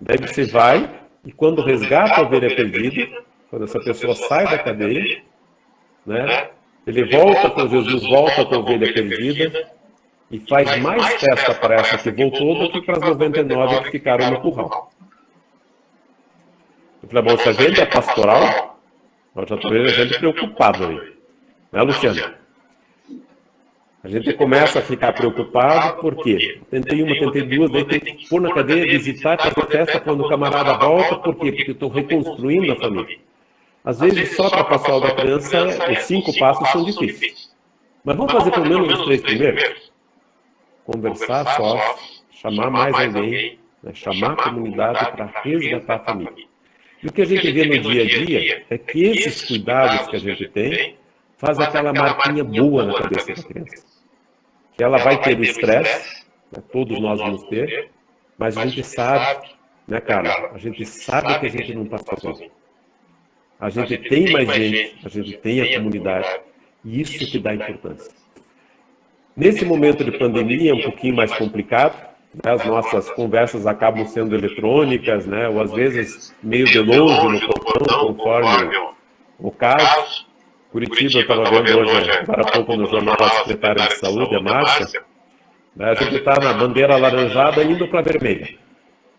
Daí você vai, e quando resgata a ovelha perdida, quando essa pessoa sai da cadeia, né, ele volta com Jesus, volta com a ovelha perdida, e faz mais festa para essa que voltou do que para as 99 que ficaram no curral. Eu falei, bom, se a gente é pastoral, nós já estou vendo a gente preocupado aí. Né, Luciano? A gente começa a ficar preocupado, por quê? Tentei uma, tentei duas, daí tem que pôr na cadeia, visitar, fazer festa quando o camarada volta, por quê? Porque eu estou reconstruindo a família. Às vezes, só para a pastoral da criança, os 5 passos são difíceis. Mas vamos fazer pelo menos os 3 primeiros? Conversar só, chamar mais alguém, né? Chamar a comunidade para resgatar a família. E o que a gente vê no dia a dia é que esses cuidados que a gente tem faz aquela marquinha boa na cabeça da criança. Que ela vai ter o estresse, né? Todos nós vamos ter, mas a gente sabe, né, Carla? A gente sabe que a gente não está sozinho. A gente tem mais gente, a gente tem a comunidade, e isso que dá importância. Nesse momento de pandemia é um pouquinho mais complicado, né? As nossas conversas acabam sendo eletrônicas, né? Ou às vezes meio de longe no portão, conforme o caso. Curitiba, eu estava vendo hoje, agora há pouco no jornal, a secretária de saúde, a Márcia, né? A gente está na bandeira alaranjada indo para a vermelha.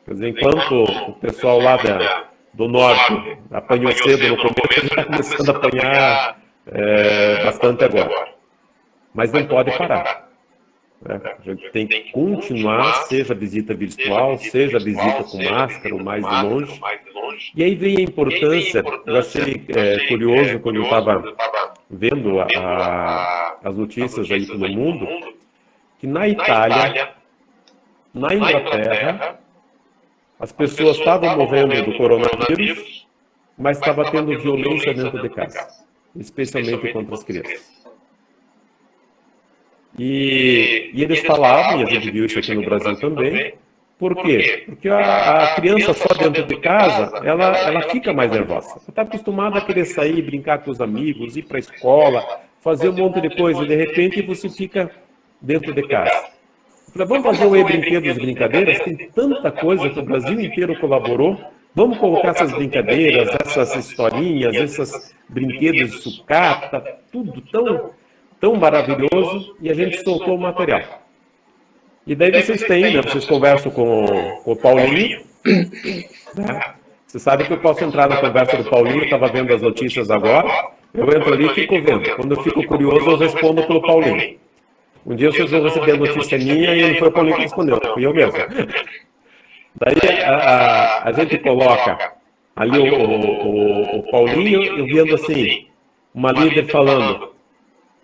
Quer dizer, enquanto o pessoal lá do norte apanhou cedo no começo, a gente está começando a apanhar bastante agora. Mas não pode parar. Né? A gente tem que continuar, seja visita virtual, seja visita com máscara ou mais de longe. E aí vem a importância, eu achei curioso quando eu estava vendo as notícias aí pelo mundo, que na Itália, na Inglaterra, as pessoas estavam morrendo do coronavírus, mas estava tendo violência dentro de casa, especialmente contra as crianças. E eles falavam, e a gente viu isso aqui no Brasil também, por quê? Porque a criança só dentro de casa, ela fica mais nervosa. Você está acostumada a querer sair, brincar com os amigos, ir para a escola, fazer um monte de coisa, e de repente você fica dentro de casa. Falei, vamos fazer o e-brinquedos, brincadeiras? Tem tanta coisa que o Brasil inteiro colaborou. Vamos colocar essas brincadeiras, essas historinhas, esses brinquedos de sucata, tudo tão maravilhoso, e a gente soltou o material. E daí vocês têm, né? Vocês conversam com o Paulinho, né? Você sabe que eu posso entrar na conversa do Paulinho, eu estava vendo as notícias agora, eu entro ali e fico vendo. Quando eu fico curioso, eu respondo pelo Paulinho. Um dia vocês vão receber a notícia minha e não foi o Paulinho que respondeu, fui eu mesmo. Daí a gente coloca ali o Paulinho, eu vendo assim, uma líder falando,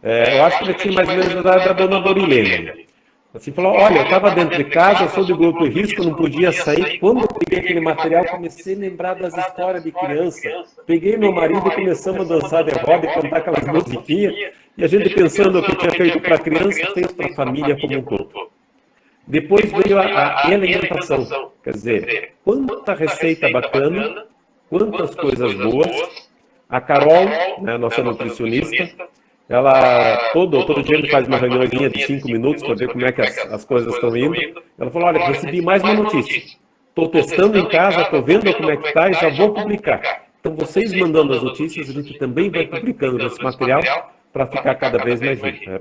eu acho que ele tinha mais ou menos a idade da dona Dorilene. Assim, falou, olha, eu estava dentro de casa, eu sou de grupo de risco, não podia sair. Quando eu peguei aquele material, comecei a lembrar das histórias de criança. Peguei meu marido e começamos a dançar de roda e cantar aquelas musiquinhas. E a gente pensando o que tinha feito para a criança, fez para a família como um todo. Depois veio a alimentação. Quer dizer, quanta receita bacana, quantas coisas boas. A Carol, né, nossa nutricionista, ela, todo dia, a gente faz uma reuniãozinha de 5 minutos para ver como é que as coisas estão indo. Ela falou, olha, recebi mais uma notícia. Estou testando em casa, estou vendo como é que está e já vou publicar. Então, vocês mandando as notícias, a gente também vai publicando esse material para ficar cada vez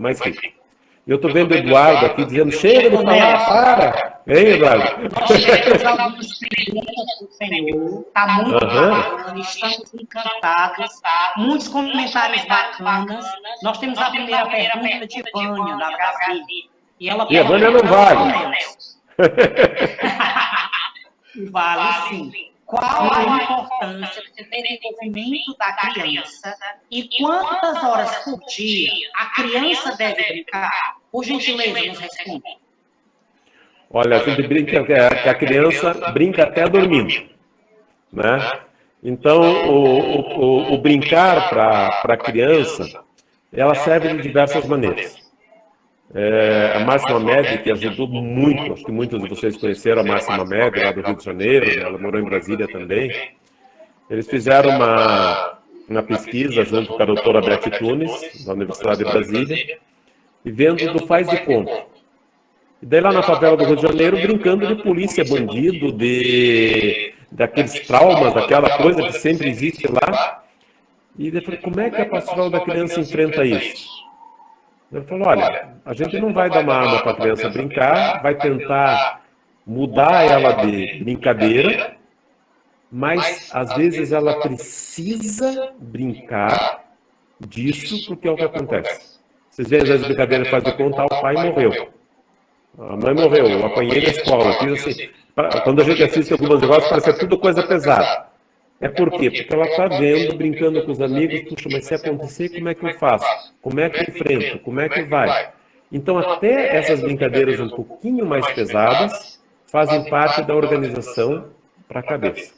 mais rico. Eu estou vendo o Eduardo aqui dizendo, chega de falar, para! Vem, Eduardo. Nós tivemos algumas perguntas do Senhor, está muito bacana, estamos encantados, muitos comentários bacanas. Nós temos a primeira pergunta de Vânia, da Brasil. E ela a Vânia não vale. Vale sim. Qual a importância do desenvolvimento da criança e quantas horas por dia a criança deve brincar? Por gentileza, nos responda. Olha, a gente brinca que a criança brinca até dormindo, né? Então, o brincar para a criança, ela serve de diversas maneiras. A Márcia Mamed, que ajudou muito, acho que muitos de vocês conheceram a Márcia Mamed, lá do Rio de Janeiro, ela morou em Brasília também. Eles fizeram uma pesquisa junto com a doutora Beth Tunes, da Universidade de Brasília, e vendo do faz de conta. E daí lá na favela do Rio de Janeiro, brincando de polícia, bandido, daqueles traumas, daquela coisa que sempre existe lá. E eu falei, como é que a pastoral da criança enfrenta isso? Ele falou, olha, a gente não vai dar uma arma para a criança brincar, vai tentar mudar ela de brincadeira, mas às vezes ela precisa brincar disso, porque é o que acontece. Vocês veem as brincadeiras que fazem conta, o pai morreu. A mãe morreu, eu apanhei na escola. Fiz assim. Quando a gente assiste alguns negócios, parece tudo coisa pesada. É por quê? Porque ela está vendo, brincando com os amigos, puxa, mas se acontecer, como é que eu faço? Como é que eu enfrento? Como é que vai? Então, até essas brincadeiras um pouquinho mais pesadas fazem parte da organização para a cabeça.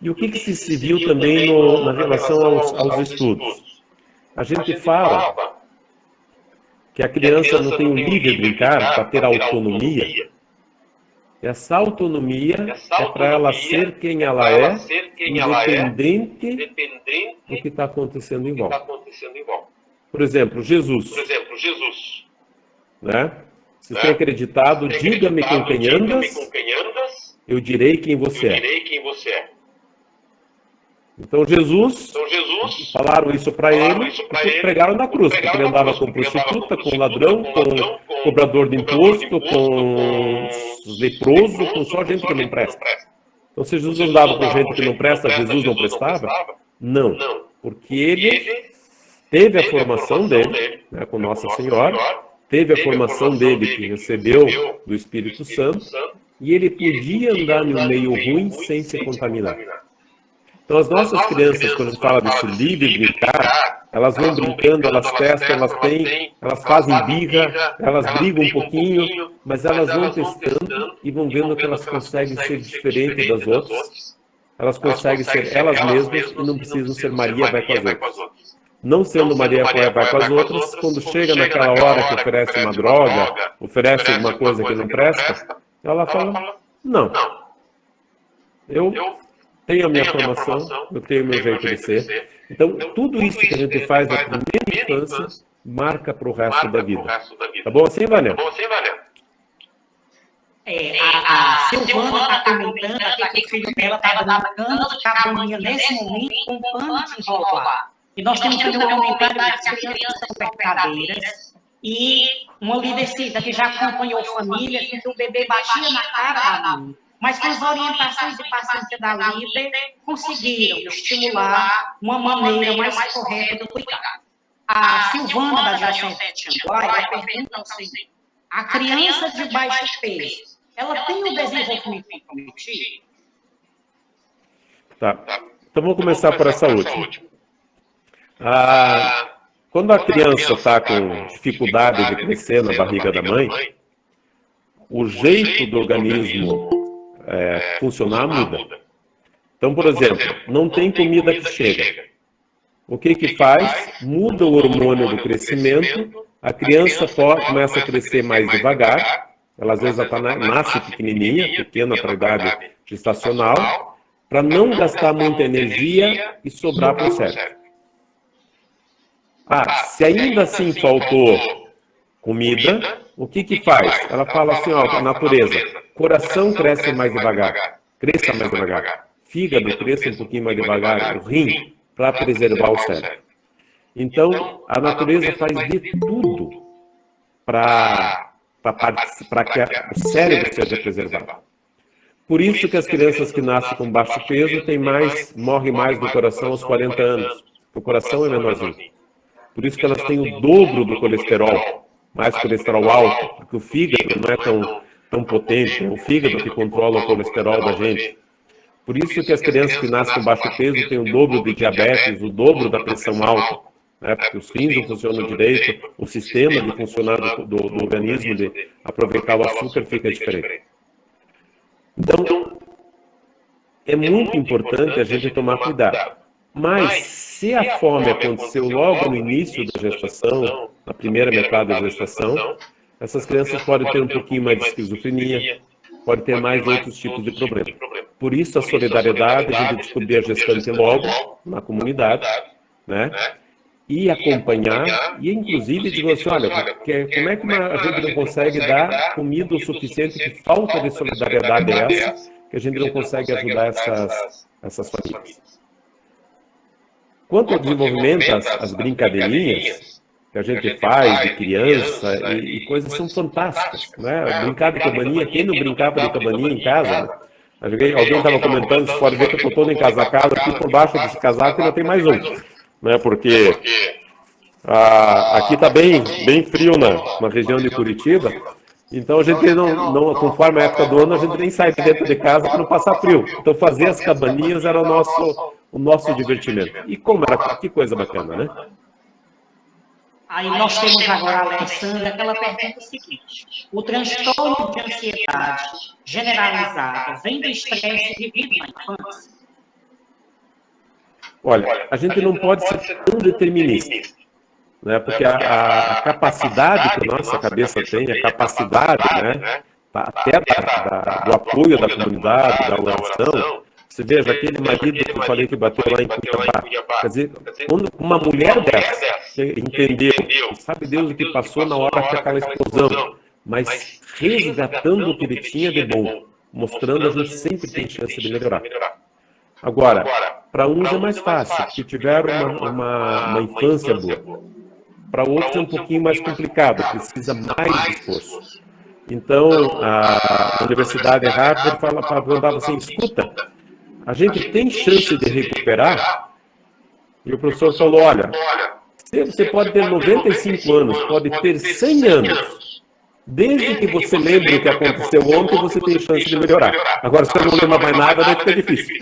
E o que se viu também na relação aos estudos? A gente fala que a criança não tem o livre brincar para ter autonomia. Essa autonomia é para ela ser quem ela é, independente do que está acontecendo em volta. Por exemplo, Jesus. Né? Se tem acreditado, diga-me com quem andas, eu direi quem você é. Então Jesus, falaram isso para ele, porque pregaram na cruz, porque ele andava com prostituta, com ladrão, com cobrador de imposto, com leproso, com só gente que não presta. Então se Jesus andava com gente que não presta, Jesus não prestava? Não, porque ele teve a formação dele, né, com Nossa Senhora, teve a formação dele que recebeu do Espírito Santo, e ele podia andar no meio ruim sem se contaminar. Então, as nossas crianças, quando a gente fala desse livre brincar, elas vão brincando, elas testam, elas fazem birra, elas brigam um pouquinho, mas elas vão testando e vão vendo que elas conseguem ser diferentes das outras. Elas conseguem ser elas mesmas e não precisam ser Maria vai com as outras. Não sendo Maria vai com as outras, quando chega naquela hora que oferece uma droga, oferece uma coisa que não presta, ela fala, não, eu tenho a minha formação, eu tenho o meu jeito de ser. Então, tudo isso que a gente faz na primeira infância marca para o resto da vida. Tá bom assim, Vânia? A Silvana está comentando aqui que o filho dela está brincando de cabaninha nesse momento com pano de enrolar. E nós temos que ter um comentário que as crianças são verdadeiras. E uma líder que já acompanhou famílias em que o bebê batia na cara da mãe. Mas com as orientações de paciência da líder, conseguiram estimular uma maneira mais correta do cuidado. A Silvana, da Diocese de Xanguá, ela pergunta ao Senhor, a criança de baixo peso, ela tem o desenvolvimento comprometido? Tá. Então vamos começar por essa última. Quando a criança está com dificuldade de crescer na barriga da mãe, o jeito do organismo funcionar muda. Então, por exemplo, não tem comida que chega. O que faz? Muda o hormônio do crescimento, a criança começa a crescer mais devagar, ela às vezes nasce pequena para a idade gestacional, para não gastar muita energia e sobrar para o cérebro. Se ainda assim faltou comida, o que faz? Ela fala assim, a natureza, coração cresce mais devagar, cresça mais devagar, fígado cresça um pouquinho mais devagar, o rim, para preservar o cérebro. Então, a natureza faz de tudo para que o cérebro seja preservado. Por isso que as crianças que nascem com baixo peso morrem mais do coração aos 40 anos. O coração é menorzinho. Por isso que elas têm o dobro do colesterol, mais colesterol alto, porque o fígado não é tão potente, é o fígado que controla o colesterol da gente. Por isso que as crianças que nascem com baixo peso têm o dobro de diabetes, o dobro da pressão alta, né? Porque os rins não funcionam direito, o sistema de funcionar do organismo, de aproveitar o açúcar, fica diferente. Então, é muito importante a gente tomar cuidado. Mas, se a fome aconteceu logo no início da gestação, na primeira metade da gestação, essas crianças podem ter um pouquinho mais de esquizofrenia, podem ter mais outros tipos de problemas. Por isso, a solidariedade, a gente descobrir a gestante logo na comunidade, né? E acompanhar, e inclusive dizer assim, olha, como é que a gente não consegue dar comida o suficiente, que falta de solidariedade é essa, que a gente não consegue ajudar essas famílias. Quanto ao desenvolvimento, as brincadeirinhas que a gente faz de criança e coisas são fantásticas, né? Brincar de cabaninha, quem não brincava de cabaninha em casa, né? Alguém estava comentando, você pode ver que eu estou todo encasacado aqui por baixo desse casaco e ainda tem mais um, né? Porque Aqui está bem frio na região de Curitiba, então a gente não, conforme a época do ano, a gente nem sai de dentro de casa para não passar frio. Então fazer as cabaninhas era o nosso divertimento. E que coisa bacana, né? Aí nós temos agora a Alessandra, que ela pergunta o seguinte: o transtorno de ansiedade generalizada vem do estresse vivido na infância? Olha, a gente não pode ser tão determinista, né? Porque a capacidade que a nossa cabeça tem, a capacidade, né, até do apoio da comunidade, da oração. Você veja, aquele marido que eu falei que bateu lá em Cuiabá. Quer dizer, quando uma mulher dessa entendeu, sabe Deus o que passou na hora que aquela explosão, mas resgatando o que ele tinha de bom, mostrando a gente sempre tem chance de melhorar. Agora, para uns é mais fácil, que tiveram uma infância boa. Para outros é um pouquinho mais complicado, precisa mais de esforço. Então, a Universidade de Harvard falava assim, escuta, a gente tem chance de recuperar? E o professor falou, olha, você pode ter 95 anos, pode ter 100 anos. Desde que você lembre o que aconteceu ontem, você tem chance de melhorar. Agora, se você não lembra mais nada, vai ficar difícil.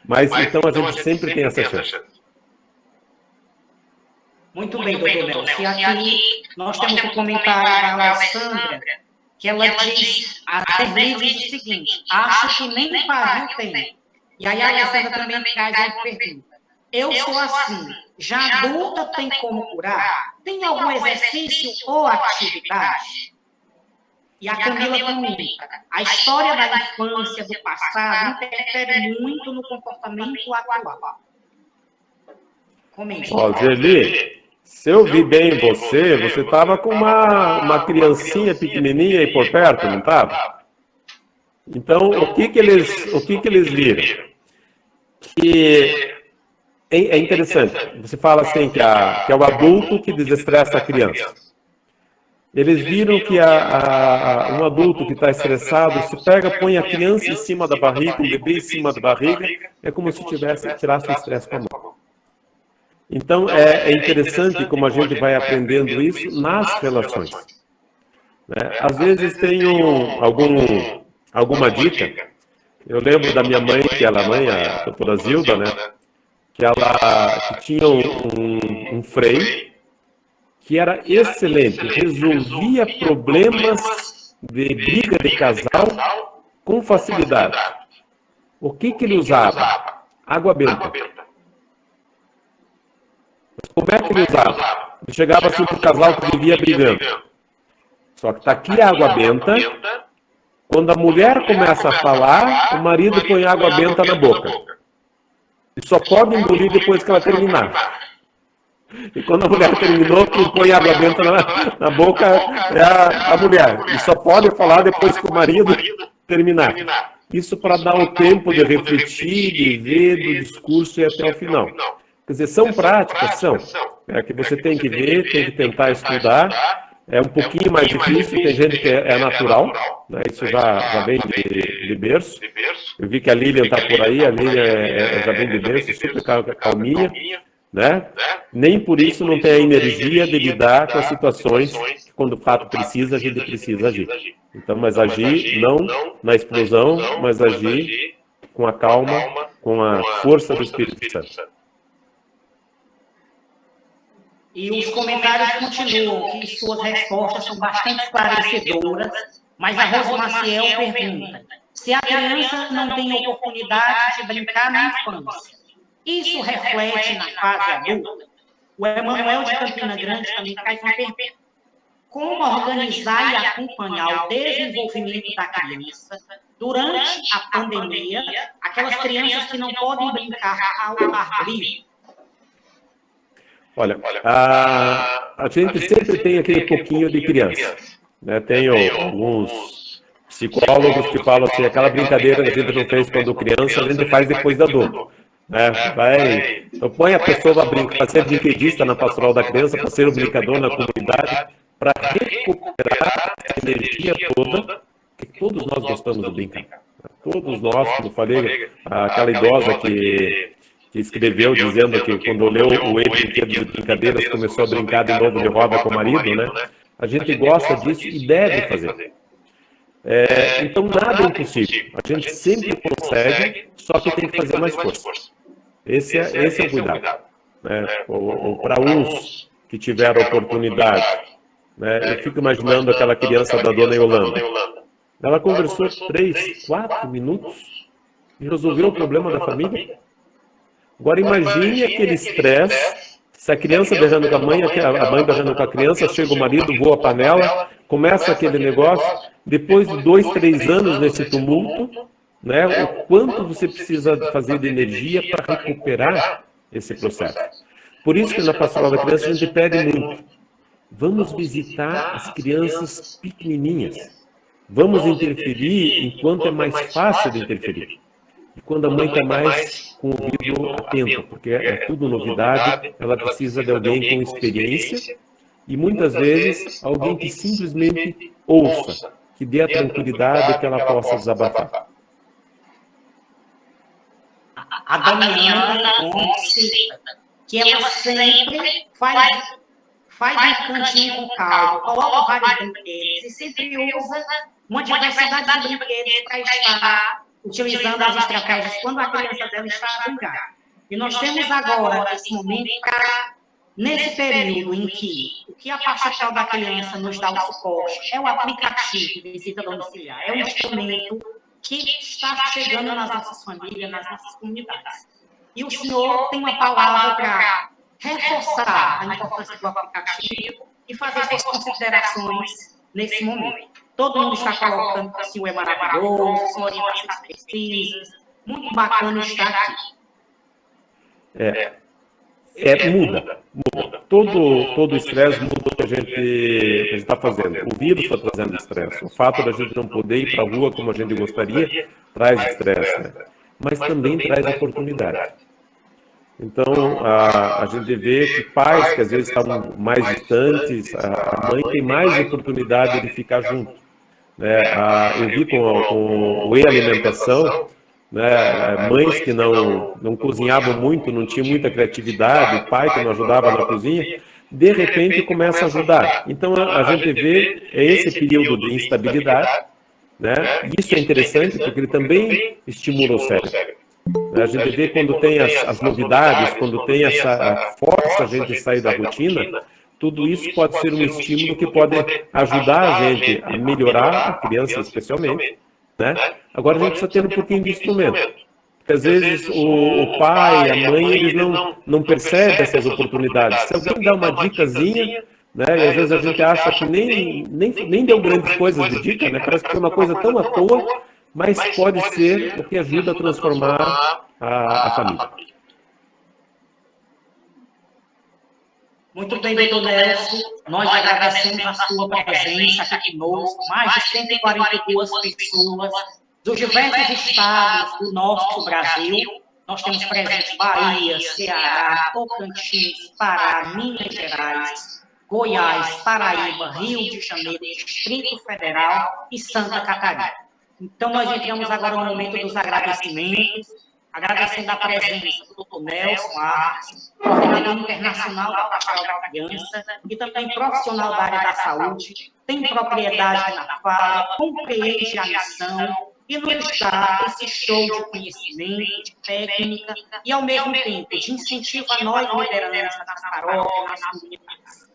Mas, então, a gente sempre tem essa chance. Muito bem, doutor Nelson. E aqui nós temos um comentário da Alessandra, que ela diz, diz o seguinte: acho que nem pavio tem. E aí a Alessandra também traz uma pergunta: eu sou assim, já adulta tem como curar? Tem algum exercício ou atividade? E a Camila comenta: a história da infância, do passado, interfere muito no comportamento atual. Comente. Ó, Zeli, se eu vi bem você estava com uma criancinha pequenininha aí por perto, não estava? Então, o que eles viram? Que é interessante. Você fala assim que é o adulto que desestressa a criança. Eles viram que um adulto que está estressado, se pega, põe a criança em cima da barriga, o bebê em cima da barriga, é como se tirasse o estresse com a mão. Então, é interessante como a gente vai aprendendo isso nas relações. Né? Às vezes tem alguma dica. Eu lembro da minha mãe, que ela mãe, a doutora Zilda, né? Que tinha um freio que era excelente, resolvia problemas de briga de casal com facilidade. O que ele usava? Água benta. Como é que ele usava? Ele chegava assim para o casal que vivia brigando. Só que está aqui a água benta. Quando a mulher começa a falar, o marido põe água benta na boca. E só pode engolir depois que ela terminar. E quando a mulher terminou, quem põe água benta na boca é a mulher. E só pode falar depois que o marido terminar. Isso para dar o tempo de refletir, de ver, do discurso e até o final. Quer dizer, são práticas, são. É que você tem que ver, tem que tentar estudar. É um pouquinho mais difícil, tem gente que é natural, né? Isso já vem de berço. Eu vi que a Lilian está por aí, a Lilian já vem de berço, super calminha, né? Nem por isso não tem a energia de lidar com as situações que, quando o fato precisa, a gente precisa agir. Então, mas agir não na explosão, mas agir com a calma, com a força do Espírito Santo. E os comentários continuam, que suas respostas são bastante esclarecedoras, mas a Rosa Maciel pergunta: se a criança não tem oportunidade de brincar na infância, isso reflete na fase adulta? O Emanuel de Campina Grande também faz uma pergunta: como organizar e acompanhar o desenvolvimento da criança durante a pandemia, aquelas crianças que não podem brincar ao ar livre? Olha, a gente sempre tem aquele pouquinho de criança. Né? Tem alguns psicólogos que falam assim, aquela brincadeira que a gente não fez quando criança, a gente faz depois de adulto. Né? Então põe a pessoa para ser brinquedista na pastoral da criança, para ser um brincador na comunidade, para recuperar a energia toda, que todos nós gostamos de brincar. Todos nós, como eu falei, aquela idosa que que escreveu dizendo que quando leu o Ex-Brinquedo de Brincadeiras começou a brincar de novo de roda com o marido, né? A gente gosta disso e deve fazer. Então nada é impossível. A gente sempre consegue, só que tem que fazer mais força. Esse é o cuidado. Né? Para uns que tiveram oportunidade, né? Eu fico imaginando aquela criança da dona Yolanda. Ela conversou 3, 4 minutos e resolveu o problema da família. Agora imagine aquele estresse, se a criança berrando com a mãe berrando com a criança, chega o marido, voa a panela, começa aquele negócio, depois de 2, 3 anos nesse tumulto, né, o quanto você precisa fazer de energia para recuperar esse processo. Por isso que na Pastoral da Criança a gente pede muito, vamos visitar as crianças pequenininhas, vamos interferir enquanto é mais fácil de interferir. E quando a mãe está mais com o ouvido atento, porque é tudo novidade, ela precisa de alguém com experiência e muitas vezes alguém que simplesmente ouça, que dê a tranquilidade que ela possa desabafar. A Damiana cita que ela sempre faz um cantinho com calma, coloca vários brinquedos e sempre usa uma diversidade de brinquedos para estar utilizando as estratégias quando a criança dela está a brincar. E nós temos agora esse momento para, nesse período em que o que a Pastoral da Criança nos dá o suporte é o aplicativo de visita domiciliar, é um instrumento que está chegando nas nossas famílias, nas nossas comunidades. E o senhor tem uma palavra para reforçar a importância do aplicativo e fazer suas considerações nesse momento. Todo mundo está colocando que o senhor é maravilhoso, o senhor orienta as pesquisas, muito bacana estar aqui. Muda. Todo o estresse muda o que a gente está fazendo. O vírus está trazendo estresse. O fato da gente não poder ir para a rua como a gente gostaria traz estresse, né? Mas também traz oportunidade. Então, a gente vê que pais que às vezes estavam mais distantes, a mãe tem mais oportunidade de ficar junto. Né? Eu vi com o e-alimentação, né? Mães que não cozinhavam muito, não tinham muita criatividade, o pai que não ajudava na cozinha, de repente começa a ajudar. Então, a gente vê esse período de instabilidade, né? Isso é interessante porque ele também estimula o cérebro. A gente vê quando tem as novidades, quando tem essa força a gente sair da rotina, tudo isso pode ser um estímulo que pode ajudar a gente a melhorar, a criança especialmente, né? Agora a gente precisa ter um pouquinho de instrumento. Porque às vezes o pai, a mãe, eles não percebem essas oportunidades. Se alguém dá uma dicasinha, né, e às vezes a gente acha que nem deu grandes coisas de dica, né? Parece que é uma coisa tão à toa, mas pode ser o que ajuda a transformar a família. Muito bem, doutor Nelson. Nós agradecemos a sua presença aqui conosco. Mais de 142 pessoas dos diversos estados do nosso Brasil. Nós temos presentes Bahia, Ceará, Tocantins, Pará, Minas Gerais, Goiás, Paraíba, Rio de Janeiro, Distrito Federal e Santa Catarina. Então, nós entramos agora no momento dos agradecimentos, agradecendo a presença do Dr. Nelson Arce, coordenador internacional da Pastoral da Criança e também profissional da área da saúde, tem propriedade na fala, compreende a missão e nos dá esse show de conhecimento, de técnica e, ao mesmo tempo, de incentivo a nós, lideranças nas paróquias, nas comunidades.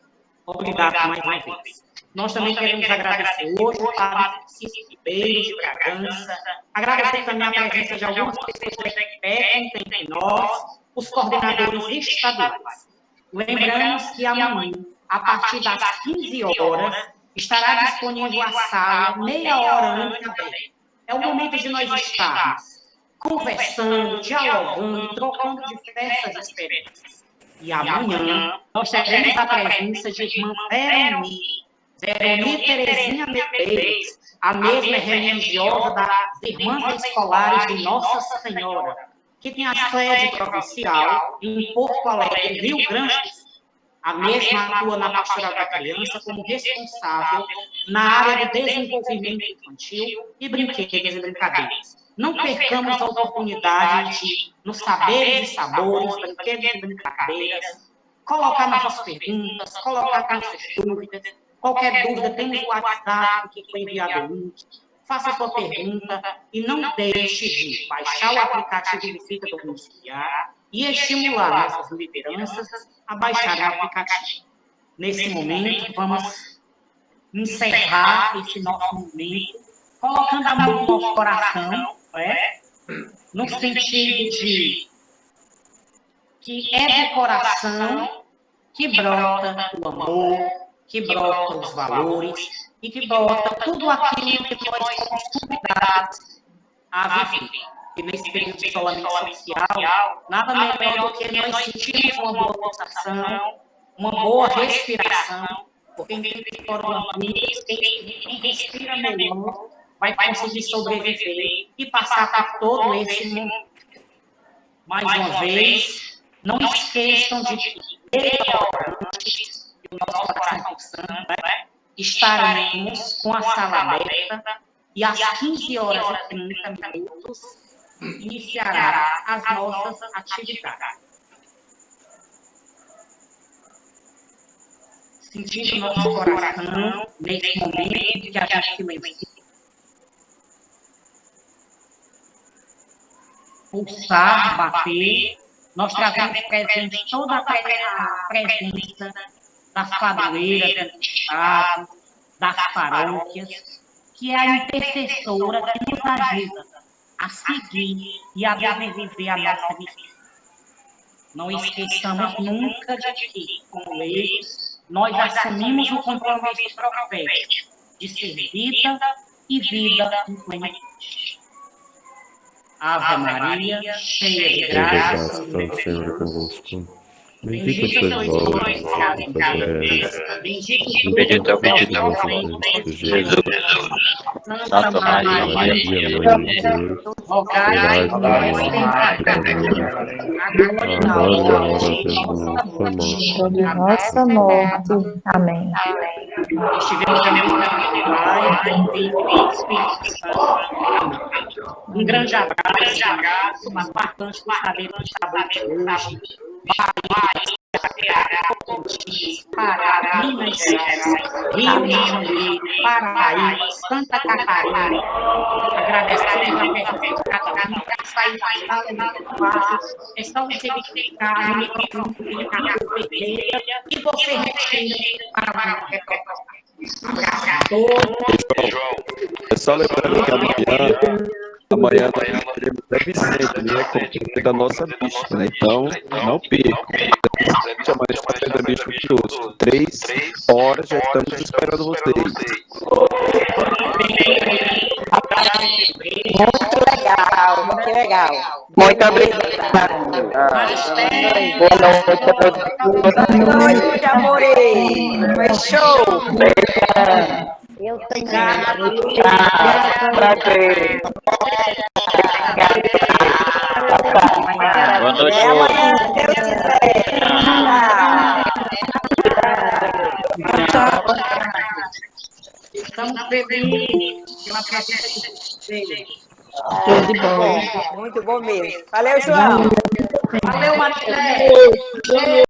Obrigado mais uma vez. Nós também queremos agradecer hoje o Padre Francisco Ribeiro, de Bragança, agradecer também a presença de algumas pessoas da equipe técnica entre nós, os coordenadores estaduais. Lembramos que amanhã, a partir das 15 horas, estará disponível a sala meia hora antes da aberta. É o momento de nós estarmos conversando, dialogando, trocando diversas experiências. E amanhã, nós teremos a presença de irmã Veronique Terezinha Medeiros, a mesma religiosa das Irmãs Escolares de Nossa Senhora, que tem a sede provincial em Porto Alegre, Rio Grande do Sul. A mesma atua na Pastoral da Criança como responsável na área do desenvolvimento infantil e brinquedos e brincadeiras. Não percamos a oportunidade de, nos saberes e sabores, brinquedos e brincadeiras, colocar nossas perguntas, colocar nossas dúvidas. Qualquer dúvida, temos o WhatsApp que foi enviado o link. Faça a sua pergunta e não deixe de baixar o aplicativo Visita Domiciliar e estimular nossas lideranças a baixar o aplicativo. Nesse momento, vamos encerrar esse nosso momento colocando a mão no nosso coração, no sentido de que é do coração que brota o amor, que brota os valores e que brota tudo aquilo que nós somos convidados a viver. E nesse período de isolamento social, nada melhor do que nós sentirmos uma boa pulsação, uma boa respiração, porque quem fora do vírus, quem respira melhor, vai conseguir sobreviver e passar por todo esse momento. Mais uma vez, não esqueçam de meia hora antes do nosso coração pulsando, estaremos com a sala aberta e às 15h30 iniciará as nossas atividades. Sentindo nosso coração nesse momento que a gente silencia. Pulsar, bater, nós trazemos presente toda a presença das padroeiras do Estado, das paróquias, que é a intercessora que nos ajuda a seguir e a viver a nossa missão. Não esqueçamos nunca de que, como leigos, nós assumimos o compromisso profético de ser vida e vida em plenitude. Ave Maria, cheia de graça, o Senhor é convosco. Bendita sois vós entre as mulheres. Bendito é o fruto do vosso ventre, Jesus. Santa Maria, Mãe de Deus, rogai por nós, pecadores, agora e na hora de nossa morte. Amém. Estivemos também no Pai, Filho e Espírito Santo. Um grande abraço, mas marcante por saber que está de hoje. Pará, Minas Gerais, Rio de Janeiro, Paraíba, Santa Catarina. Agradecemos a presença de cada um para sair da sala do quarto. É só você clicar no microfone, clicar na vermelha e você respira para o retorno. Abraço a todos. é só lembrando que amanhã teremos Deve Sempre, né? Com da nossa bicha, né? Então, não percam. Amanhã está tendo a bicha de hoje. 3 horas, já estamos esperando vocês. Muito legal, muito legal. Muito obrigada. Boa noite a todos. Boa noite, amores. Foi show. Eu tenho Prazer. Boa noite. Estamos felizes pela presença de vocês. Tudo bom. Muito bom mesmo. Valeu, João. Valeu, Marcelo.